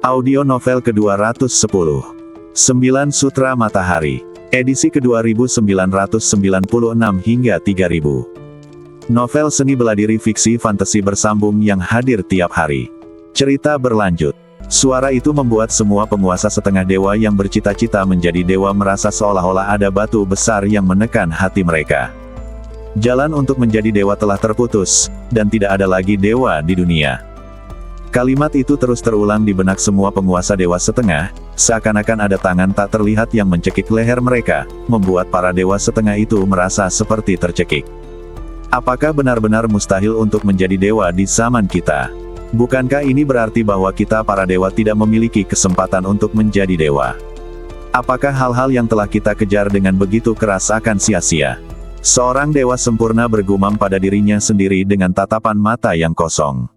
Audio novel ke-210. 9 Sutra Matahari. Edisi ke-2996 hingga 3000. Novel seni beladiri fiksi fantasi bersambung yang hadir tiap hari. Cerita berlanjut. Suara itu membuat semua penguasa setengah dewa yang bercita-cita menjadi dewa merasa seolah-olah ada batu besar yang menekan hati mereka. Jalan untuk menjadi dewa telah terputus, dan tidak ada lagi dewa di dunia. Kalimat itu terus terulang di benak semua penguasa dewa setengah, seakan-akan ada tangan tak terlihat yang mencekik leher mereka, membuat para dewa setengah itu merasa seperti tercekik. Apakah benar-benar mustahil untuk menjadi dewa di zaman kita? Bukankah ini berarti bahwa kita para dewa tidak memiliki kesempatan untuk menjadi dewa? Apakah hal-hal yang telah kita kejar dengan begitu keras akan sia-sia? Seorang dewa sempurna bergumam pada dirinya sendiri dengan tatapan mata yang kosong.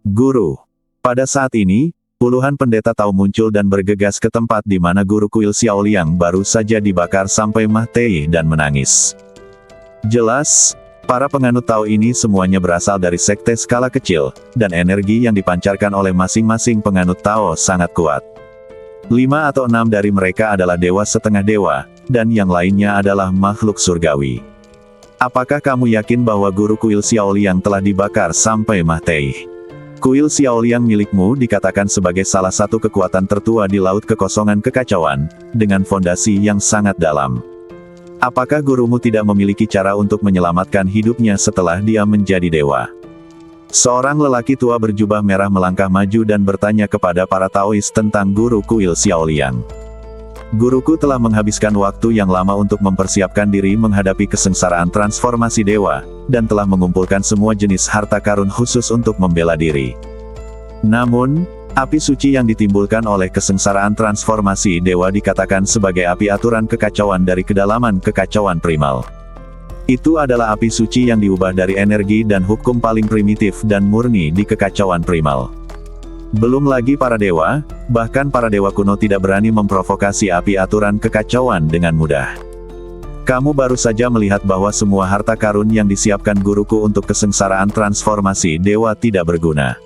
Guru. Pada saat ini, puluhan pendeta Tao muncul dan bergegas ke tempat di mana guru kuil Xiaoliang baru saja dibakar sampai mati dan menangis. Jelas, para penganut Tao ini semuanya berasal dari sekte skala kecil, dan energi yang dipancarkan oleh masing-masing penganut Tao sangat kuat. 5 atau 6 dari mereka adalah dewa setengah dewa, dan yang lainnya adalah makhluk surgawi. Apakah kamu yakin bahwa guru kuil Xiaoliang telah dibakar sampai mati? Kuil Xiaoliang milikmu dikatakan sebagai salah satu kekuatan tertua di laut kekosongan kekacauan, dengan fondasi yang sangat dalam. Apakah gurumu tidak memiliki cara untuk menyelamatkan hidupnya setelah dia menjadi dewa? Seorang lelaki tua berjubah merah melangkah maju dan bertanya kepada para Taois tentang guru kuil Xiaoliang. Guruku telah menghabiskan waktu yang lama untuk mempersiapkan diri menghadapi kesengsaraan transformasi dewa, dan telah mengumpulkan semua jenis harta karun khusus untuk membela diri. Namun, api suci yang ditimbulkan oleh kesengsaraan transformasi dewa dikatakan sebagai api aturan kekacauan dari kedalaman kekacauan primal. Itu adalah api suci yang diubah dari energi dan hukum paling primitif dan murni di kekacauan primal. Belum lagi para dewa, bahkan para dewa kuno tidak berani memprovokasi api aturan kekacauan dengan mudah. Kamu baru saja melihat bahwa semua harta karun yang disiapkan guruku untuk kesengsaraan transformasi dewa tidak berguna.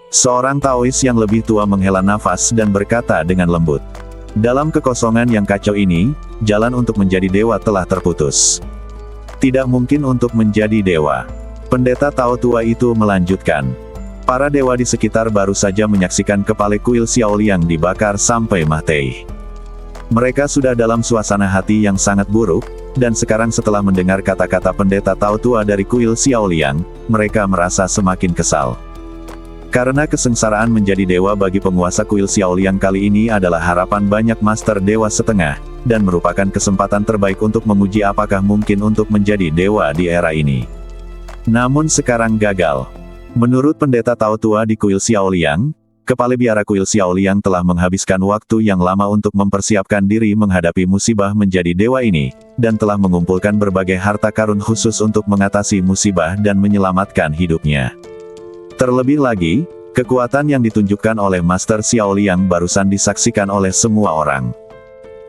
Seorang Taois yang lebih tua menghela nafas dan berkata dengan lembut. Dalam kekosongan yang kacau ini, jalan untuk menjadi dewa telah terputus. Tidak mungkin untuk menjadi dewa. Pendeta Tao tua itu melanjutkan. Para dewa di sekitar baru saja menyaksikan kepala kuil Xiaoliang dibakar sampai mati. Mereka sudah dalam suasana hati yang sangat buruk, dan sekarang setelah mendengar kata-kata pendeta Tao tua dari kuil Xiaoliang, mereka merasa semakin kesal. Karena kesengsaraan menjadi dewa bagi penguasa kuil Xiaoliang kali ini adalah harapan banyak master dewa setengah, dan merupakan kesempatan terbaik untuk menguji apakah mungkin untuk menjadi dewa di era ini. Namun sekarang gagal. Menurut pendeta Tao tua di kuil Xiaoliang, kepala biara kuil Xiaoliang telah menghabiskan waktu yang lama untuk mempersiapkan diri menghadapi musibah menjadi dewa ini, dan telah mengumpulkan berbagai harta karun khusus untuk mengatasi musibah dan menyelamatkan hidupnya. Terlebih lagi, kekuatan yang ditunjukkan oleh Master Xiaoliang barusan disaksikan oleh semua orang.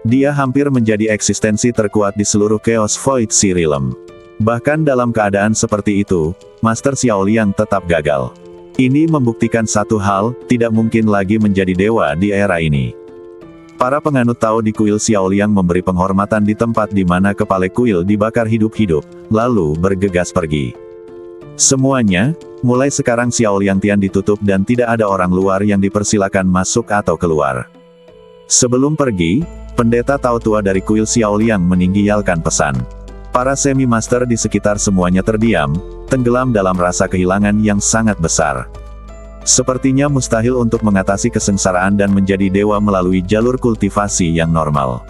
Dia hampir menjadi eksistensi terkuat di seluruh Chaos Void Sea Realm. Bahkan dalam keadaan seperti itu, Master Xiaoliang tetap gagal. Ini membuktikan satu hal, tidak mungkin lagi menjadi dewa di era ini. Para penganut Tao di kuil Xiaoliang memberi penghormatan di tempat di mana kepala kuil dibakar hidup-hidup, lalu bergegas pergi. Semuanya, mulai sekarang Xiaoliang Tian ditutup dan tidak ada orang luar yang dipersilakan masuk atau keluar. Sebelum pergi, pendeta Tao tua dari kuil Xiaoliang meninggalkan pesan. Para semi-master di sekitar semuanya terdiam, tenggelam dalam rasa kehilangan yang sangat besar. Sepertinya mustahil untuk mengatasi kesengsaraan dan menjadi dewa melalui jalur kultivasi yang normal.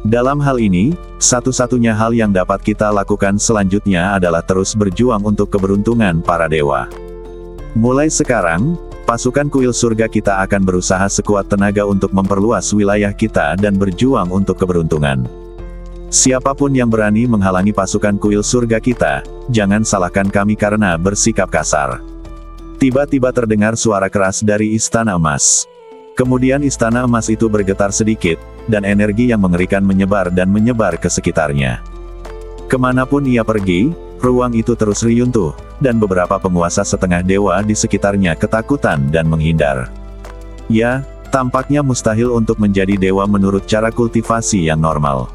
Dalam hal ini, satu-satunya hal yang dapat kita lakukan selanjutnya adalah terus berjuang untuk keberuntungan para dewa. Mulai sekarang, pasukan kuil surga kita akan berusaha sekuat tenaga untuk memperluas wilayah kita dan berjuang untuk keberuntungan. Siapapun yang berani menghalangi pasukan kuil surga kita, jangan salahkan kami karena bersikap kasar. Tiba-tiba terdengar suara keras dari Istana Emas. Kemudian Istana Emas itu bergetar sedikit, dan energi yang mengerikan menyebar dan menyebar ke sekitarnya. Kemanapun ia pergi, ruang itu terus riyuntuh, dan beberapa penguasa setengah dewa di sekitarnya ketakutan dan menghindar. Ya, tampaknya mustahil untuk menjadi dewa menurut cara kultivasi yang normal.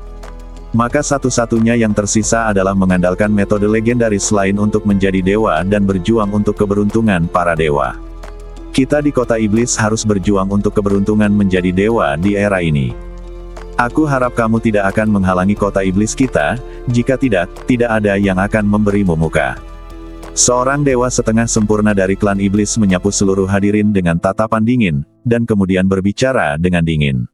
Maka satu-satunya yang tersisa adalah mengandalkan metode legendaris lain untuk menjadi dewa dan berjuang untuk keberuntungan para dewa. Kita di kota iblis harus berjuang untuk keberuntungan menjadi dewa di era ini. Aku harap kamu tidak akan menghalangi kota iblis kita, jika tidak, tidak ada yang akan memberimu muka. Seorang dewa setengah sempurna dari klan iblis menyapu seluruh hadirin dengan tatapan dingin, dan kemudian berbicara dengan dingin.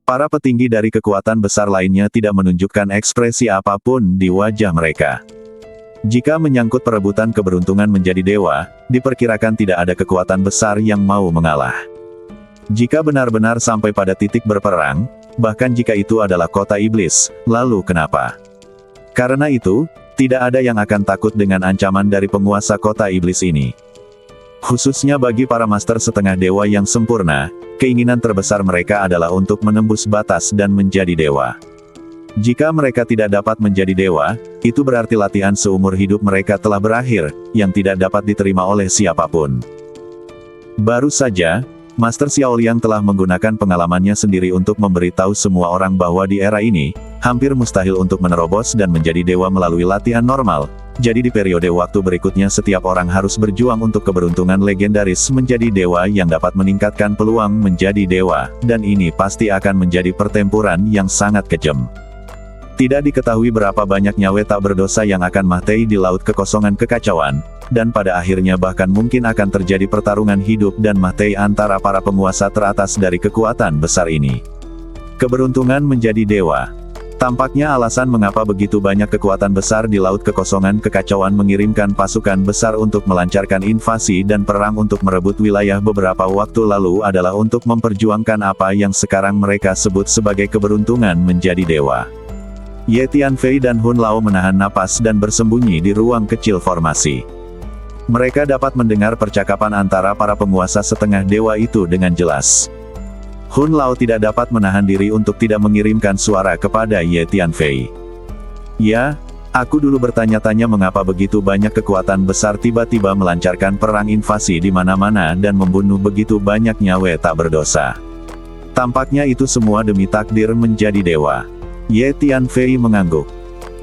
Para petinggi dari kekuatan besar lainnya tidak menunjukkan ekspresi apapun di wajah mereka. Jika menyangkut perebutan keberuntungan menjadi dewa, diperkirakan tidak ada kekuatan besar yang mau mengalah. Jika benar-benar sampai pada titik berperang, bahkan jika itu adalah kota iblis, lalu kenapa? Karena itu, tidak ada yang akan takut dengan ancaman dari penguasa kota iblis ini. Khususnya bagi para master setengah dewa yang sempurna, keinginan terbesar mereka adalah untuk menembus batas dan menjadi dewa. Jika mereka tidak dapat menjadi dewa, itu berarti latihan seumur hidup mereka telah berakhir, yang tidak dapat diterima oleh siapapun. Baru saja, Master Xiaoliang telah menggunakan pengalamannya sendiri untuk memberitahu semua orang bahwa di era ini, hampir mustahil untuk menerobos dan menjadi dewa melalui latihan normal. Jadi di periode waktu berikutnya setiap orang harus berjuang untuk keberuntungan legendaris menjadi dewa yang dapat meningkatkan peluang menjadi dewa, dan ini pasti akan menjadi pertempuran yang sangat kejam. Tidak diketahui berapa banyak nyawa tak berdosa yang akan mati di laut kekosongan kekacauan, dan pada akhirnya bahkan mungkin akan terjadi pertarungan hidup dan mati antara para penguasa teratas dari kekuatan besar ini. Keberuntungan menjadi dewa. Tampaknya alasan mengapa begitu banyak kekuatan besar di laut kekosongan kekacauan mengirimkan pasukan besar untuk melancarkan invasi dan perang untuk merebut wilayah beberapa waktu lalu adalah untuk memperjuangkan apa yang sekarang mereka sebut sebagai keberuntungan menjadi dewa. Ye Tianfei dan Hun Lao menahan napas dan bersembunyi di ruang kecil formasi. Mereka dapat mendengar percakapan antara para penguasa setengah dewa itu dengan jelas. Hun Lao tidak dapat menahan diri untuk tidak mengirimkan suara kepada Ye Tianfei. Ya, aku dulu bertanya-tanya mengapa begitu banyak kekuatan besar tiba-tiba melancarkan perang invasi di mana-mana dan membunuh begitu banyak nyawa tak berdosa. Tampaknya itu semua demi takdir menjadi dewa. Ye Tianfei mengangguk.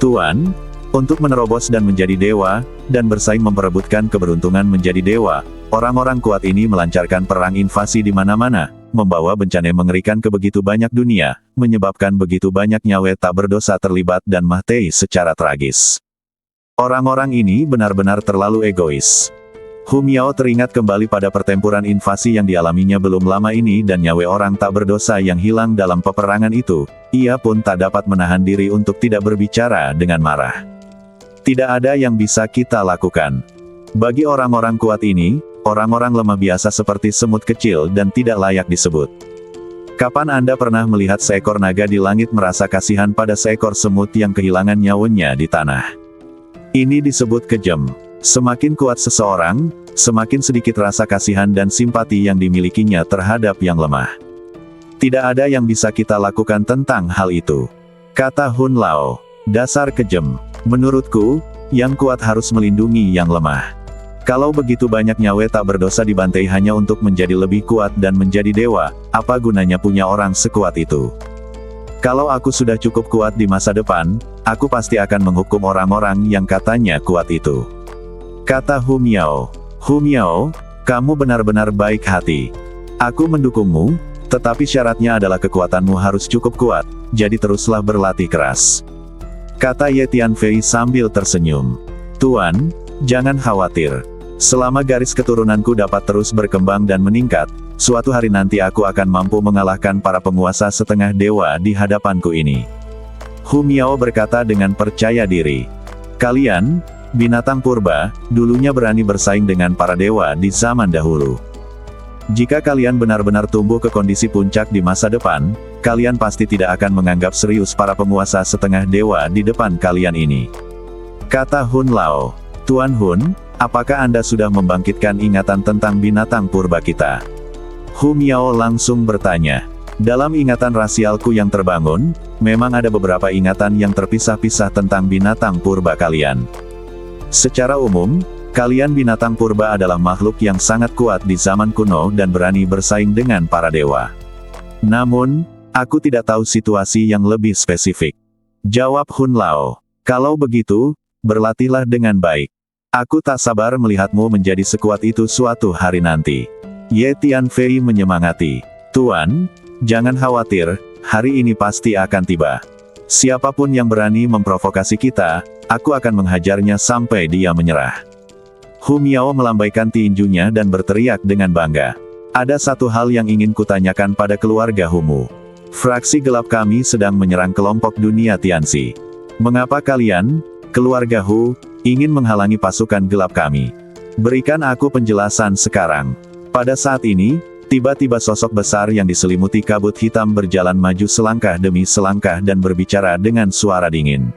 Tuan, untuk menerobos dan menjadi dewa, dan bersaing memperebutkan keberuntungan menjadi dewa, orang-orang kuat ini melancarkan perang invasi di mana-mana, membawa bencana mengerikan ke begitu banyak dunia, menyebabkan begitu banyak nyawa tak berdosa terlibat dan mati secara tragis. Orang-orang ini benar-benar terlalu egois. Hu Miao teringat kembali pada pertempuran invasi yang dialaminya belum lama ini dan nyawa orang tak berdosa yang hilang dalam peperangan itu. Ia pun tak dapat menahan diri untuk tidak berbicara dengan marah. Tidak ada yang bisa kita lakukan. Bagi orang-orang kuat ini, orang-orang lemah biasa seperti semut kecil dan tidak layak disebut. Kapan Anda pernah melihat seekor naga di langit merasa kasihan pada seekor semut yang kehilangan nyawanya di tanah? Ini disebut kejam. Semakin kuat seseorang, semakin sedikit rasa kasihan dan simpati yang dimilikinya terhadap yang lemah. Tidak ada yang bisa kita lakukan tentang hal itu. Kata Hun Lao, dasar kejam. Menurutku, yang kuat harus melindungi yang lemah. Kalau begitu banyak nyawa tak berdosa dibantai hanya untuk menjadi lebih kuat dan menjadi dewa, apa gunanya punya orang sekuat itu? Kalau aku sudah cukup kuat di masa depan, aku pasti akan menghukum orang-orang yang katanya kuat itu. Kata Hu Miao. Hu Miao, kamu benar-benar baik hati. Aku mendukungmu, tetapi syaratnya adalah kekuatanmu harus cukup kuat, jadi teruslah berlatih keras. Kata Ye Tianfei sambil tersenyum. Tuan, jangan khawatir. Selama garis keturunanku dapat terus berkembang dan meningkat, suatu hari nanti aku akan mampu mengalahkan para penguasa setengah dewa di hadapanku ini. Hu Miao berkata dengan percaya diri. Kalian, binatang purba, dulunya berani bersaing dengan para dewa di zaman dahulu. Jika kalian benar-benar tumbuh ke kondisi puncak di masa depan, kalian pasti tidak akan menganggap serius para penguasa setengah dewa di depan kalian ini. Kata Hun Lao. Tuan Hun, apakah Anda sudah membangkitkan ingatan tentang binatang purba kita? Hu Miao langsung bertanya. Dalam ingatan rasialku yang terbangun, memang ada beberapa ingatan yang terpisah-pisah tentang binatang purba kalian. Secara umum, Kalian binatang purba adalah makhluk yang sangat kuat di zaman kuno dan berani bersaing dengan para dewa. Namun, aku tidak tahu situasi yang lebih spesifik. Jawab Hun Lao. Kalau begitu, berlatihlah dengan baik. Aku tak sabar melihatmu menjadi sekuat itu suatu hari nanti. Ye Tianfei menyemangati. Tuan, jangan khawatir, hari ini pasti akan tiba. Siapapun yang berani memprovokasi kita, aku akan menghajarnya sampai dia menyerah. Hu Miao melambaikan tinjunya dan berteriak dengan bangga. Ada satu hal yang ingin kutanyakan pada keluarga Humu. Fraksi gelap kami sedang menyerang kelompok dunia Tianxi. Mengapa kalian, keluarga Hu, ingin menghalangi pasukan gelap kami? Berikan aku penjelasan sekarang. Pada saat ini, tiba-tiba sosok besar yang diselimuti kabut hitam berjalan maju selangkah demi selangkah dan berbicara dengan suara dingin.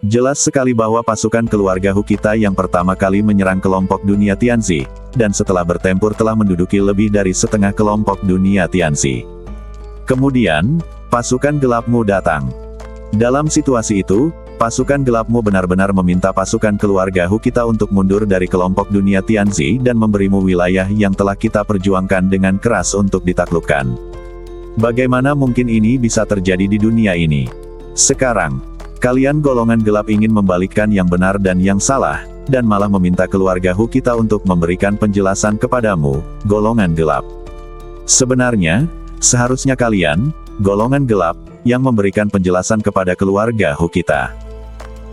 Jelas sekali bahwa pasukan keluarga Hu kita yang pertama kali menyerang kelompok dunia Tianxi, dan setelah bertempur telah menduduki lebih dari setengah kelompok dunia Tianxi. Kemudian, pasukan gelapmu datang. Dalam situasi itu, pasukan gelapmu benar-benar meminta pasukan keluarga Hu kita untuk mundur dari kelompok dunia Tianxi dan memberimu wilayah yang telah kita perjuangkan dengan keras untuk ditaklukkan. Bagaimana mungkin ini bisa terjadi di dunia ini? Sekarang, kalian golongan gelap ingin membalikkan yang benar dan yang salah, dan malah meminta keluarga Hu kita untuk memberikan penjelasan kepadamu, golongan gelap. Sebenarnya, seharusnya kalian, golongan gelap, yang memberikan penjelasan kepada keluarga Hu kita.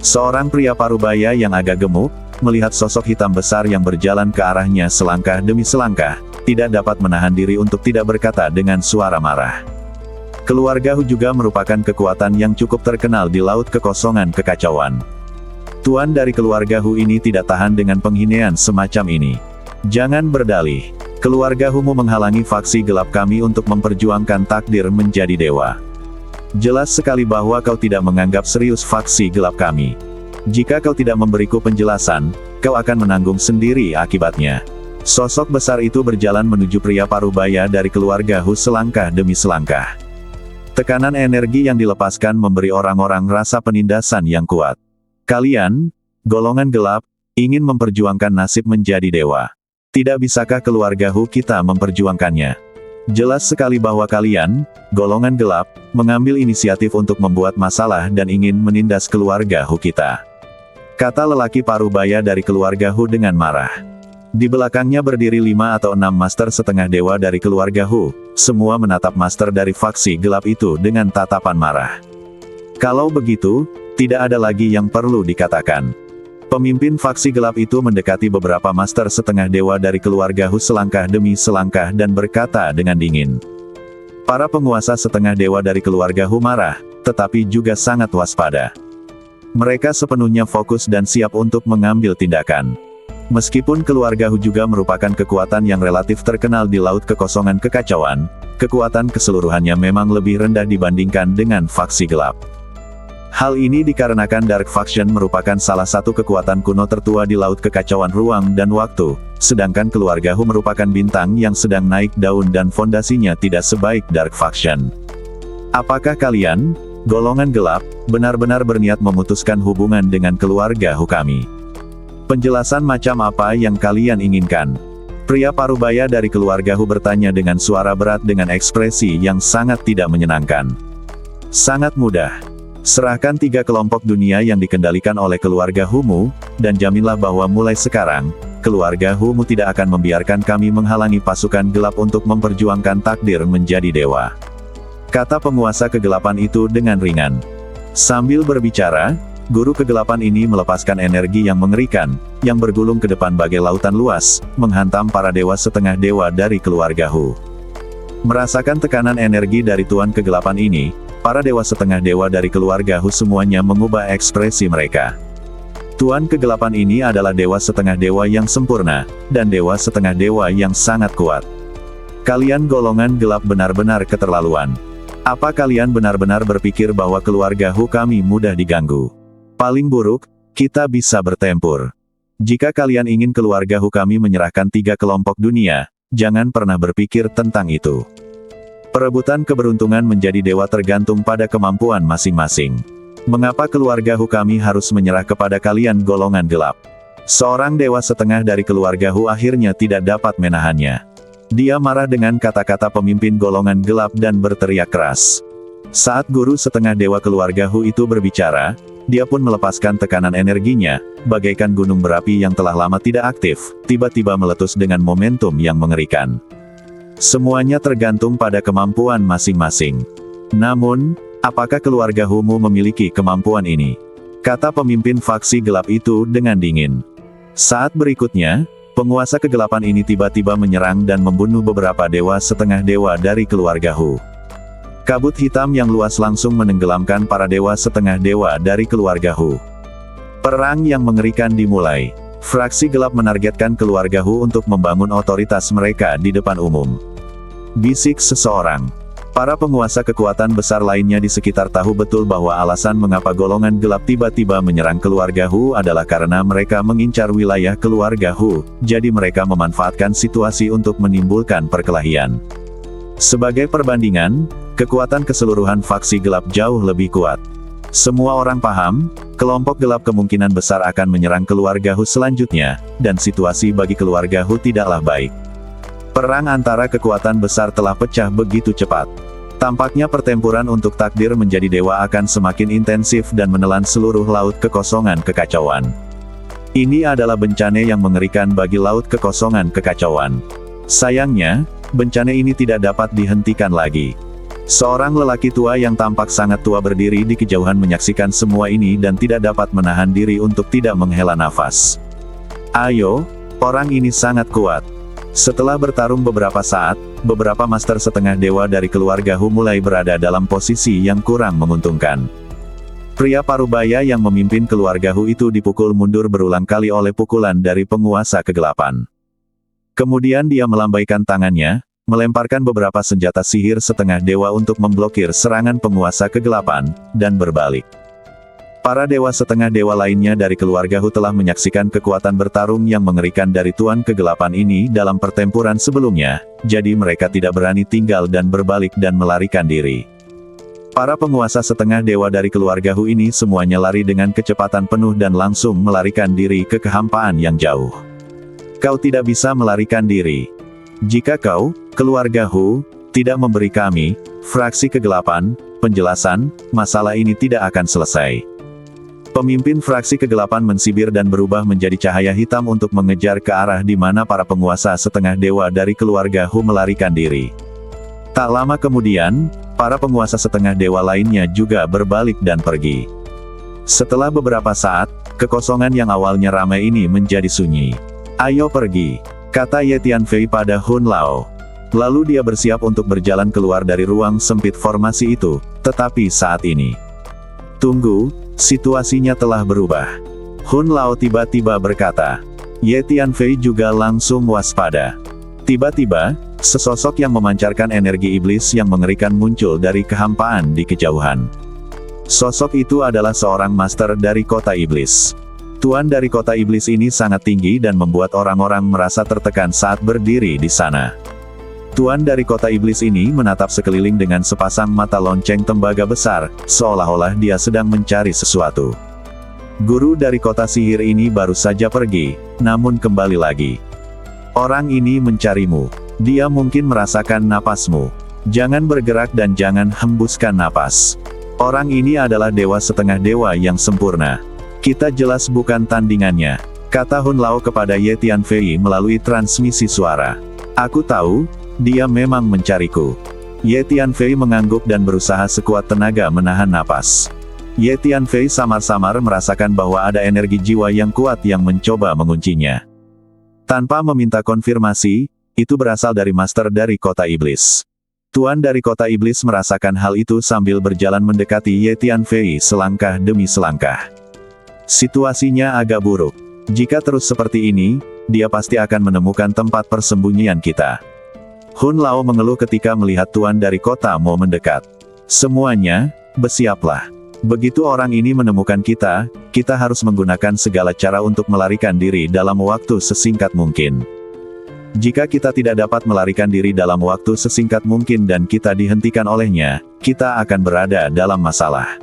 Seorang pria parubaya yang agak gemuk, melihat sosok hitam besar yang berjalan ke arahnya selangkah demi selangkah, tidak dapat menahan diri untuk tidak berkata dengan suara marah. Keluarga Hu juga merupakan kekuatan yang cukup terkenal di laut kekosongan kekacauan. Tuan dari keluarga Hu ini tidak tahan dengan penghinaan semacam ini. Jangan berdalih. Keluarga Humu menghalangi faksi gelap kami untuk memperjuangkan takdir menjadi dewa. Jelas sekali bahwa kau tidak menganggap serius faksi gelap kami. Jika kau tidak memberiku penjelasan, kau akan menanggung sendiri akibatnya. Sosok besar itu berjalan menuju pria parubaya dari keluarga Hu selangkah demi selangkah. Tekanan energi yang dilepaskan memberi orang-orang rasa penindasan yang kuat. Kalian, golongan gelap, ingin memperjuangkan nasib menjadi dewa. Tidak bisakah keluarga Hu kita memperjuangkannya? Jelas sekali bahwa kalian, golongan gelap, mengambil inisiatif untuk membuat masalah dan ingin menindas keluarga Hu kita. Kata lelaki parubaya dari keluarga Hu dengan marah. Di belakangnya berdiri 5 atau 6 master setengah dewa dari keluarga Hu, semua menatap master dari faksi gelap itu dengan tatapan marah. Kalau begitu, tidak ada lagi yang perlu dikatakan. Pemimpin faksi gelap itu mendekati beberapa master setengah dewa dari keluarga Hu selangkah demi selangkah dan berkata dengan dingin. Para penguasa setengah dewa dari keluarga Hu marah, tetapi juga sangat waspada. Mereka sepenuhnya fokus dan siap untuk mengambil tindakan. Meskipun keluarga Hu juga merupakan kekuatan yang relatif terkenal di laut kekosongan kekacauan, kekuatan keseluruhannya memang lebih rendah dibandingkan dengan faksi gelap. Hal ini dikarenakan Dark Faction merupakan salah satu kekuatan kuno tertua di laut kekacauan ruang dan waktu, sedangkan keluarga Hu merupakan bintang yang sedang naik daun dan fondasinya tidak sebaik Dark Faction. Apakah kalian, golongan gelap, benar-benar berniat memutuskan hubungan dengan keluarga Hu kami? Penjelasan macam apa yang kalian inginkan? Pria parubaya dari keluarga Hu bertanya dengan suara berat dengan ekspresi yang sangat tidak menyenangkan. Sangat mudah. Serahkan 3 kelompok dunia yang dikendalikan oleh keluarga Humu, dan jaminlah bahwa mulai sekarang, keluarga Humu tidak akan membiarkan kami menghalangi pasukan gelap untuk memperjuangkan takdir menjadi dewa. Kata penguasa kegelapan itu dengan ringan. Sambil berbicara, guru kegelapan ini melepaskan energi yang mengerikan, yang bergulung ke depan bagai lautan luas, menghantam para dewa setengah dewa dari keluarga Hu. Merasakan tekanan energi dari Tuan kegelapan ini, para dewa setengah dewa dari keluarga Hu semuanya mengubah ekspresi mereka. Tuan kegelapan ini adalah dewa setengah dewa yang sempurna, dan dewa setengah dewa yang sangat kuat. Kalian golongan gelap benar-benar keterlaluan. Apa kalian benar-benar berpikir bahwa keluarga Hu kami mudah diganggu? Paling buruk, kita bisa bertempur. Jika kalian ingin keluarga Hu kami menyerahkan 3 kelompok dunia, jangan pernah berpikir tentang itu. Perebutan keberuntungan menjadi dewa tergantung pada kemampuan masing-masing. Mengapa keluarga Hu kami harus menyerah kepada kalian golongan gelap? Seorang dewa setengah dari keluarga Hu akhirnya tidak dapat menahannya. Dia marah dengan kata-kata pemimpin golongan gelap dan berteriak keras. Saat guru setengah dewa keluarga Hu itu berbicara, dia pun melepaskan tekanan energinya, bagaikan gunung berapi yang telah lama tidak aktif, tiba-tiba meletus dengan momentum yang mengerikan. Semuanya tergantung pada kemampuan masing-masing. Namun, apakah keluarga Hu-mu memiliki kemampuan ini? Kata pemimpin faksi gelap itu dengan dingin. Saat berikutnya, penguasa kegelapan ini tiba-tiba menyerang dan membunuh beberapa dewa setengah dewa dari keluarga Hu. Kabut hitam yang luas langsung menenggelamkan para dewa setengah dewa dari keluarga Hu. Perang yang mengerikan dimulai. Fraksi gelap menargetkan keluarga Hu untuk membangun otoritas mereka di depan umum. Bisik seseorang. Para penguasa kekuatan besar lainnya di sekitar tahu betul bahwa alasan mengapa golongan gelap tiba-tiba menyerang keluarga Hu adalah karena mereka mengincar wilayah keluarga Hu, jadi mereka memanfaatkan situasi untuk menimbulkan perkelahian. Sebagai perbandingan, kekuatan keseluruhan faksi gelap jauh lebih kuat. Semua orang paham, kelompok gelap kemungkinan besar akan menyerang keluarga Hu selanjutnya, dan situasi bagi keluarga Hu tidaklah baik. Perang antara kekuatan besar telah pecah begitu cepat. Tampaknya pertempuran untuk takdir menjadi dewa akan semakin intensif dan menelan seluruh laut kekosongan kekacauan. Ini adalah bencana yang mengerikan bagi laut kekosongan kekacauan. Sayangnya, bencana ini tidak dapat dihentikan lagi. Seorang lelaki tua yang tampak sangat tua berdiri di kejauhan menyaksikan semua ini dan tidak dapat menahan diri untuk tidak menghela nafas. Ayo, orang ini sangat kuat. Setelah bertarung beberapa saat, beberapa master setengah dewa dari keluarga Hu mulai berada dalam posisi yang kurang menguntungkan. Pria parubaya yang memimpin keluarga Hu itu dipukul mundur berulang kali oleh pukulan dari penguasa kegelapan. Kemudian dia melambaikan tangannya, melemparkan beberapa senjata sihir setengah dewa untuk memblokir serangan penguasa kegelapan, dan berbalik. Para dewa setengah dewa lainnya dari keluarga Hu telah menyaksikan kekuatan bertarung yang mengerikan dari Tuan Kegelapan ini dalam pertempuran sebelumnya, jadi mereka tidak berani tinggal dan berbalik dan melarikan diri. Para penguasa setengah dewa dari keluarga Hu ini semuanya lari dengan kecepatan penuh dan langsung melarikan diri ke kehampaan yang jauh. Kau tidak bisa melarikan diri. Jika kau, keluarga Hu, tidak memberi kami, fraksi kegelapan, penjelasan, masalah ini tidak akan selesai. Pemimpin fraksi kegelapan mensibir dan berubah menjadi cahaya hitam untuk mengejar ke arah di mana para penguasa setengah dewa dari keluarga Hu melarikan diri. Tak lama kemudian, para penguasa setengah dewa lainnya juga berbalik dan pergi. Setelah beberapa saat, kekosongan yang awalnya ramai ini menjadi sunyi. Ayo pergi, kata Ye Tianfei pada Hun Lao. Lalu dia bersiap untuk berjalan keluar dari ruang sempit formasi itu, tetapi saat ini. Tunggu, situasinya telah berubah. Hun Lao tiba-tiba berkata. Ye Tianfei juga langsung waspada. Tiba-tiba, sesosok yang memancarkan energi iblis yang mengerikan muncul dari kehampaan di kejauhan. Sosok itu adalah seorang master dari kota iblis. Tuan dari kota iblis ini sangat tinggi dan membuat orang-orang merasa tertekan saat berdiri di sana. Tuan dari kota iblis ini menatap sekeliling dengan sepasang mata lonceng tembaga besar, seolah-olah dia sedang mencari sesuatu. Guru dari kota sihir ini baru saja pergi, namun kembali lagi. Orang ini mencarimu. Dia mungkin merasakan napasmu. Jangan bergerak dan jangan hembuskan napas. Orang ini adalah dewa setengah dewa yang sempurna. Kita jelas bukan tandingannya, kata Hun Lao kepada Ye Tianfei melalui transmisi suara. Aku tahu, dia memang mencariku. Ye Tianfei mengangguk dan berusaha sekuat tenaga menahan napas. Ye Tianfei samar-samar merasakan bahwa ada energi jiwa yang kuat yang mencoba menguncinya. Tanpa meminta konfirmasi, itu berasal dari master dari kota iblis. Tuan dari kota iblis merasakan hal itu sambil berjalan mendekati Ye Tianfei selangkah demi selangkah. Situasinya agak buruk. Jika terus seperti ini, dia pasti akan menemukan tempat persembunyian kita. Hun Lao mengeluh ketika melihat Tuan dari kota mau mendekat. Semuanya, bersiaplah. Begitu orang ini menemukan kita, kita harus menggunakan segala cara untuk melarikan diri dalam waktu sesingkat mungkin. Jika kita tidak dapat melarikan diri dalam waktu sesingkat mungkin dan kita dihentikan olehnya, kita akan berada dalam masalah.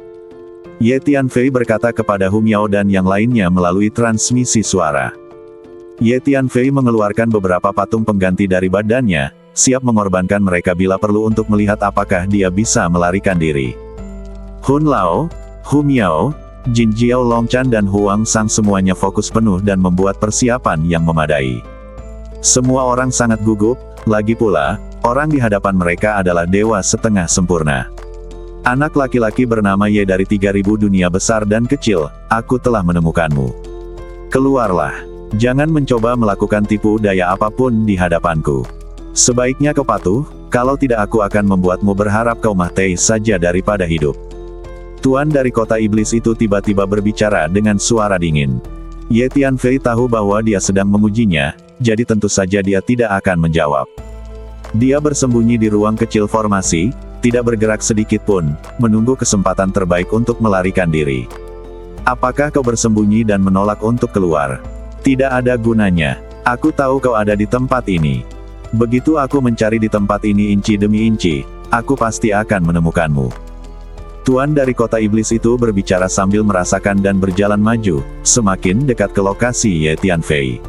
Ye Tianfei berkata kepada Hu Miao dan yang lainnya melalui transmisi suara. Ye Tianfei mengeluarkan beberapa patung pengganti dari badannya, siap mengorbankan mereka bila perlu untuk melihat apakah dia bisa melarikan diri. Hun Lao, Hu Miao, Jin Jiao Longchan dan Huang Sang semuanya fokus penuh dan membuat persiapan yang memadai. Semua orang sangat gugup, lagi pula, orang di hadapan mereka adalah dewa setengah sempurna. Anak laki-laki bernama Ye dari 3000 dunia besar dan kecil, aku telah menemukanmu. Keluarlah. Jangan mencoba melakukan tipu daya apapun di hadapanku. Sebaiknya kau patuh, kalau tidak aku akan membuatmu berharap kau mati saja daripada hidup. Tuan dari kota iblis itu tiba-tiba berbicara dengan suara dingin. Ye Tianfei tahu bahwa dia sedang memujinya, jadi tentu saja dia tidak akan menjawab. Dia bersembunyi di ruang kecil formasi, tidak bergerak sedikit pun, menunggu kesempatan terbaik untuk melarikan diri. Apakah kau bersembunyi dan menolak untuk keluar? Tidak ada gunanya. Aku tahu kau ada di tempat ini. Begitu aku mencari di tempat ini inci demi inci, aku pasti akan menemukanmu. Tuan dari kota iblis itu berbicara sambil merasakan dan berjalan maju, semakin dekat ke lokasi Ye Tianfei.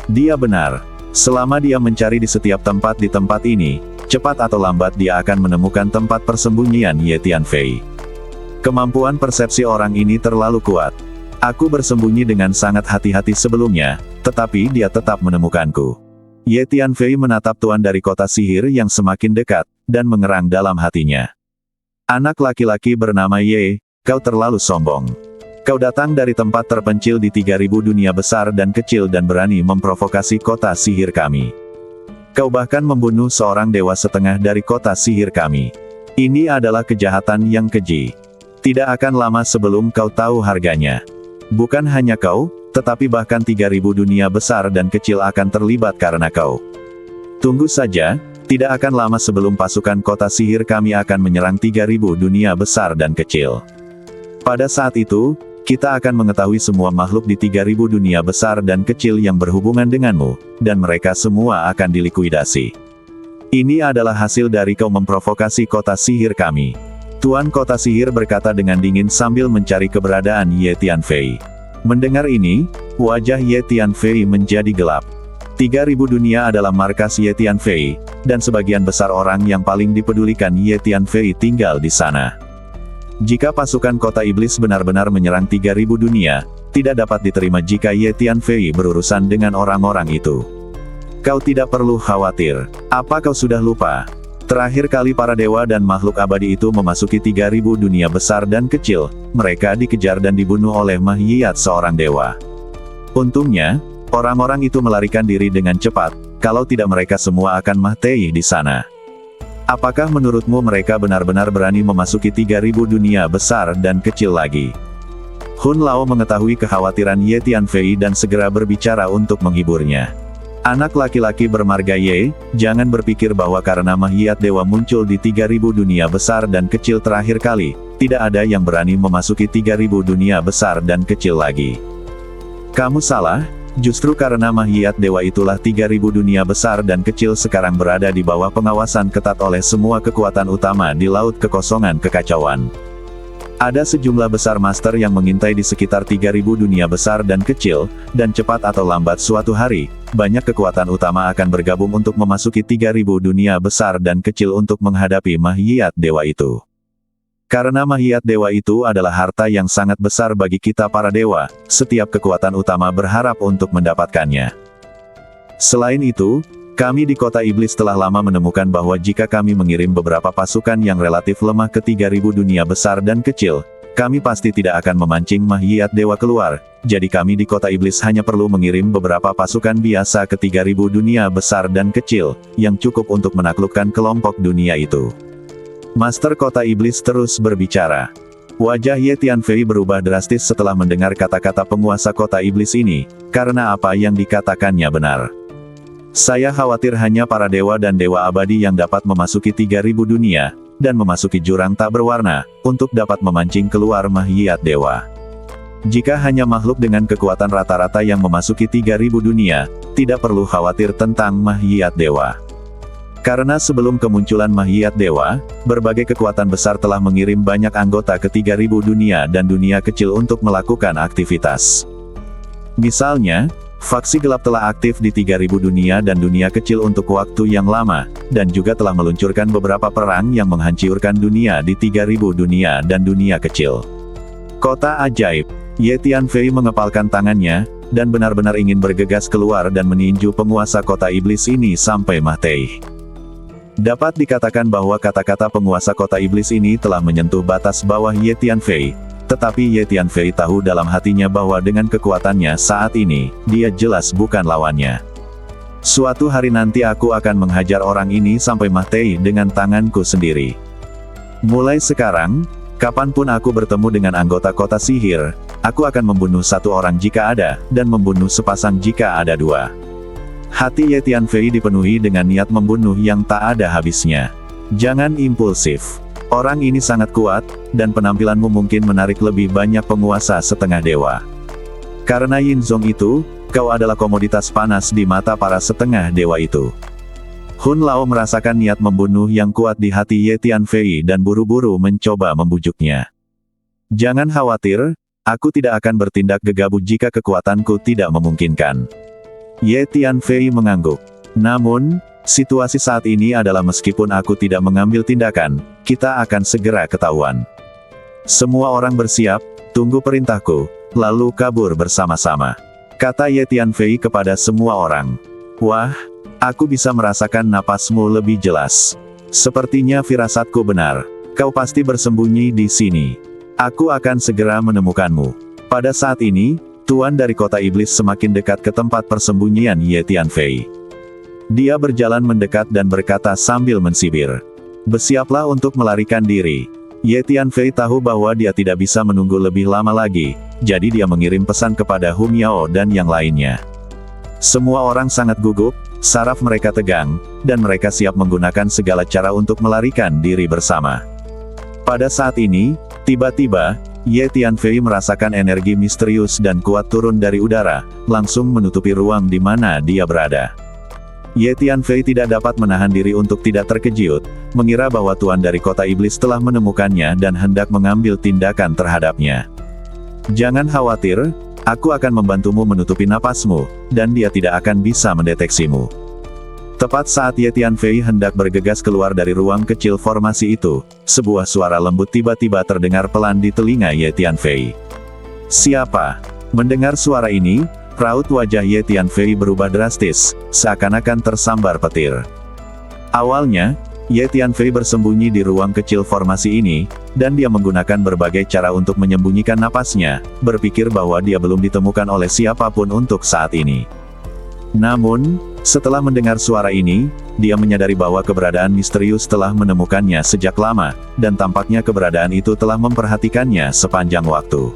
Dia benar. Selama dia mencari di setiap tempat di tempat ini, cepat atau lambat dia akan menemukan tempat persembunyian Ye Tianfei. Kemampuan persepsi orang ini terlalu kuat. Aku bersembunyi dengan sangat hati-hati sebelumnya, tetapi dia tetap menemukanku. Ye Tianfei menatap tuan dari kota sihir yang semakin dekat, dan mengerang dalam hatinya. Anak laki-laki bernama Ye, kau terlalu sombong. Kau datang dari tempat terpencil di 3000 dunia besar dan kecil dan berani memprovokasi kota sihir kami. Kau bahkan membunuh seorang dewa setengah dari kota sihir kami. Ini adalah kejahatan yang keji. Tidak akan lama sebelum kau tahu harganya. Bukan hanya kau, tetapi bahkan 3000 dunia besar dan kecil akan terlibat karena kau. Tunggu saja, tidak akan lama sebelum pasukan kota sihir kami akan menyerang 3000 dunia besar dan kecil. Pada saat itu, kita akan mengetahui semua makhluk di 3000 dunia besar dan kecil yang berhubungan denganmu, dan mereka semua akan dilikuidasi. Ini adalah hasil dari kau memprovokasi kota sihir kami. Tuan kota sihir berkata dengan dingin sambil mencari keberadaan Ye Tianfei. Mendengar ini, wajah Ye Tianfei menjadi gelap. 3000 dunia adalah markas Ye Tianfei, dan sebagian besar orang yang paling dipedulikan Ye Tianfei tinggal di sana. Jika pasukan kota iblis benar-benar menyerang 3000 dunia, tidak dapat diterima jika Ye Tianfei berurusan dengan orang-orang itu. Kau tidak perlu khawatir. Apa kau sudah lupa? Terakhir kali para dewa dan makhluk abadi itu memasuki 3000 dunia besar dan kecil, mereka dikejar dan dibunuh oleh Mahyiyat seorang dewa. Untungnya, orang-orang itu melarikan diri dengan cepat, kalau tidak mereka semua akan mati di sana. Apakah menurutmu mereka benar-benar berani memasuki 3000 dunia besar dan kecil lagi? Hun Lao mengetahui kekhawatiran Ye Tianfei dan segera berbicara untuk menghiburnya. Anak laki-laki bermarga Ye, jangan berpikir bahwa karena Mahyiyat Dewa muncul di 3000 dunia besar dan kecil terakhir kali, tidak ada yang berani memasuki 3000 dunia besar dan kecil lagi. Kamu salah. Justru karena Mahyiyat Dewa itulah 3000 dunia besar dan kecil sekarang berada di bawah pengawasan ketat oleh semua kekuatan utama di Laut Kekosongan Kekacauan. Ada sejumlah besar master yang mengintai di sekitar 3000 dunia besar dan kecil, dan cepat atau lambat suatu hari, banyak kekuatan utama akan bergabung untuk memasuki 3000 dunia besar dan kecil untuk menghadapi Mahyiyat Dewa itu. Karena Mahyiyat Dewa itu adalah harta yang sangat besar bagi kita para dewa, setiap kekuatan utama berharap untuk mendapatkannya. Selain itu, kami di kota iblis telah lama menemukan bahwa jika kami mengirim beberapa pasukan yang relatif lemah ke 3000 dunia besar dan kecil, kami pasti tidak akan memancing Mahyiyat Dewa keluar, jadi kami di kota iblis hanya perlu mengirim beberapa pasukan biasa ke 3000 dunia besar dan kecil, yang cukup untuk menaklukkan kelompok dunia itu. Master kota iblis terus berbicara. Wajah Ye Tianfei berubah drastis setelah mendengar kata-kata penguasa kota iblis ini, karena apa yang dikatakannya benar. Saya khawatir hanya para dewa dan dewa abadi yang dapat memasuki 3000 dunia, dan memasuki jurang tak berwarna, untuk dapat memancing keluar Mahyiyat Dewa. Jika hanya makhluk dengan kekuatan rata-rata yang memasuki 3000 dunia, tidak perlu khawatir tentang Mahyiyat Dewa. Karena sebelum kemunculan Mahiyat Dewa, berbagai kekuatan besar telah mengirim banyak anggota ke 3000 dunia dan dunia kecil untuk melakukan aktivitas. Misalnya, faksi gelap telah aktif di 3000 dunia dan dunia kecil untuk waktu yang lama, dan juga telah meluncurkan beberapa perang yang menghancurkan dunia di 3000 dunia dan dunia kecil. Kota ajaib. Ye Tianfei mengepalkan tangannya, dan benar-benar ingin bergegas keluar dan meninju penguasa kota iblis ini sampai mati. Dapat dikatakan bahwa kata-kata penguasa kota iblis ini telah menyentuh batas bawah Ye Tianfei, tetapi Ye Tianfei tahu dalam hatinya bahwa dengan kekuatannya saat ini, dia jelas bukan lawannya. Suatu hari nanti aku akan menghajar orang ini sampai mati dengan tanganku sendiri. Mulai sekarang, kapanpun aku bertemu dengan anggota kota sihir, aku akan membunuh satu orang jika ada, dan membunuh sepasang jika ada dua. Hati Ye Tianfei dipenuhi dengan niat membunuh yang tak ada habisnya. Jangan impulsif. Orang ini sangat kuat, dan penampilanmu mungkin menarik lebih banyak penguasa setengah dewa. Karena Yin Zong itu, kau adalah komoditas panas di mata para setengah dewa itu. Hun Lao merasakan niat membunuh yang kuat di hati Ye Tianfei dan buru-buru mencoba membujuknya. Jangan khawatir, aku tidak akan bertindak gegabah jika kekuatanku tidak memungkinkan. Ye Tianfei mengangguk. Namun, situasi saat ini adalah meskipun aku tidak mengambil tindakan, kita akan segera ketahuan. Semua orang bersiap, tunggu perintahku, lalu kabur bersama-sama. Kata Ye Tianfei kepada semua orang. Wah, aku bisa merasakan napasmu lebih jelas. Sepertinya firasatku benar. Kau pasti bersembunyi di sini. Aku akan segera menemukanmu. Pada saat ini, Tuan dari kota iblis semakin dekat ke tempat persembunyian Ye Tianfei. Dia berjalan mendekat dan berkata sambil mensibir. Bersiaplah untuk melarikan diri. Ye Tianfei tahu bahwa dia tidak bisa menunggu lebih lama lagi, jadi dia mengirim pesan kepada Hu Miao dan yang lainnya. Semua orang sangat gugup, saraf mereka tegang, dan mereka siap menggunakan segala cara untuk melarikan diri bersama. Pada saat ini, tiba-tiba, Ye Tianfei merasakan energi misterius dan kuat turun dari udara, langsung menutupi ruang di mana dia berada. Ye Tianfei tidak dapat menahan diri untuk tidak terkejut, mengira bahwa Tuan dari kota iblis telah menemukannya dan hendak mengambil tindakan terhadapnya. Jangan khawatir, aku akan membantumu menutupi napasmu, dan dia tidak akan bisa mendeteksimu. Tepat saat Ye Tianfei hendak bergegas keluar dari ruang kecil formasi itu, sebuah suara lembut tiba-tiba terdengar pelan di telinga Ye Tianfei. Siapa? Mendengar suara ini, raut wajah Ye Tianfei berubah drastis, seakan-akan tersambar petir. Awalnya, Ye Tianfei bersembunyi di ruang kecil formasi ini, dan dia menggunakan berbagai cara untuk menyembunyikan napasnya, berpikir bahwa dia belum ditemukan oleh siapapun untuk saat ini. Namun, setelah mendengar suara ini, dia menyadari bahwa keberadaan misterius telah menemukannya sejak lama, dan tampaknya keberadaan itu telah memperhatikannya sepanjang waktu.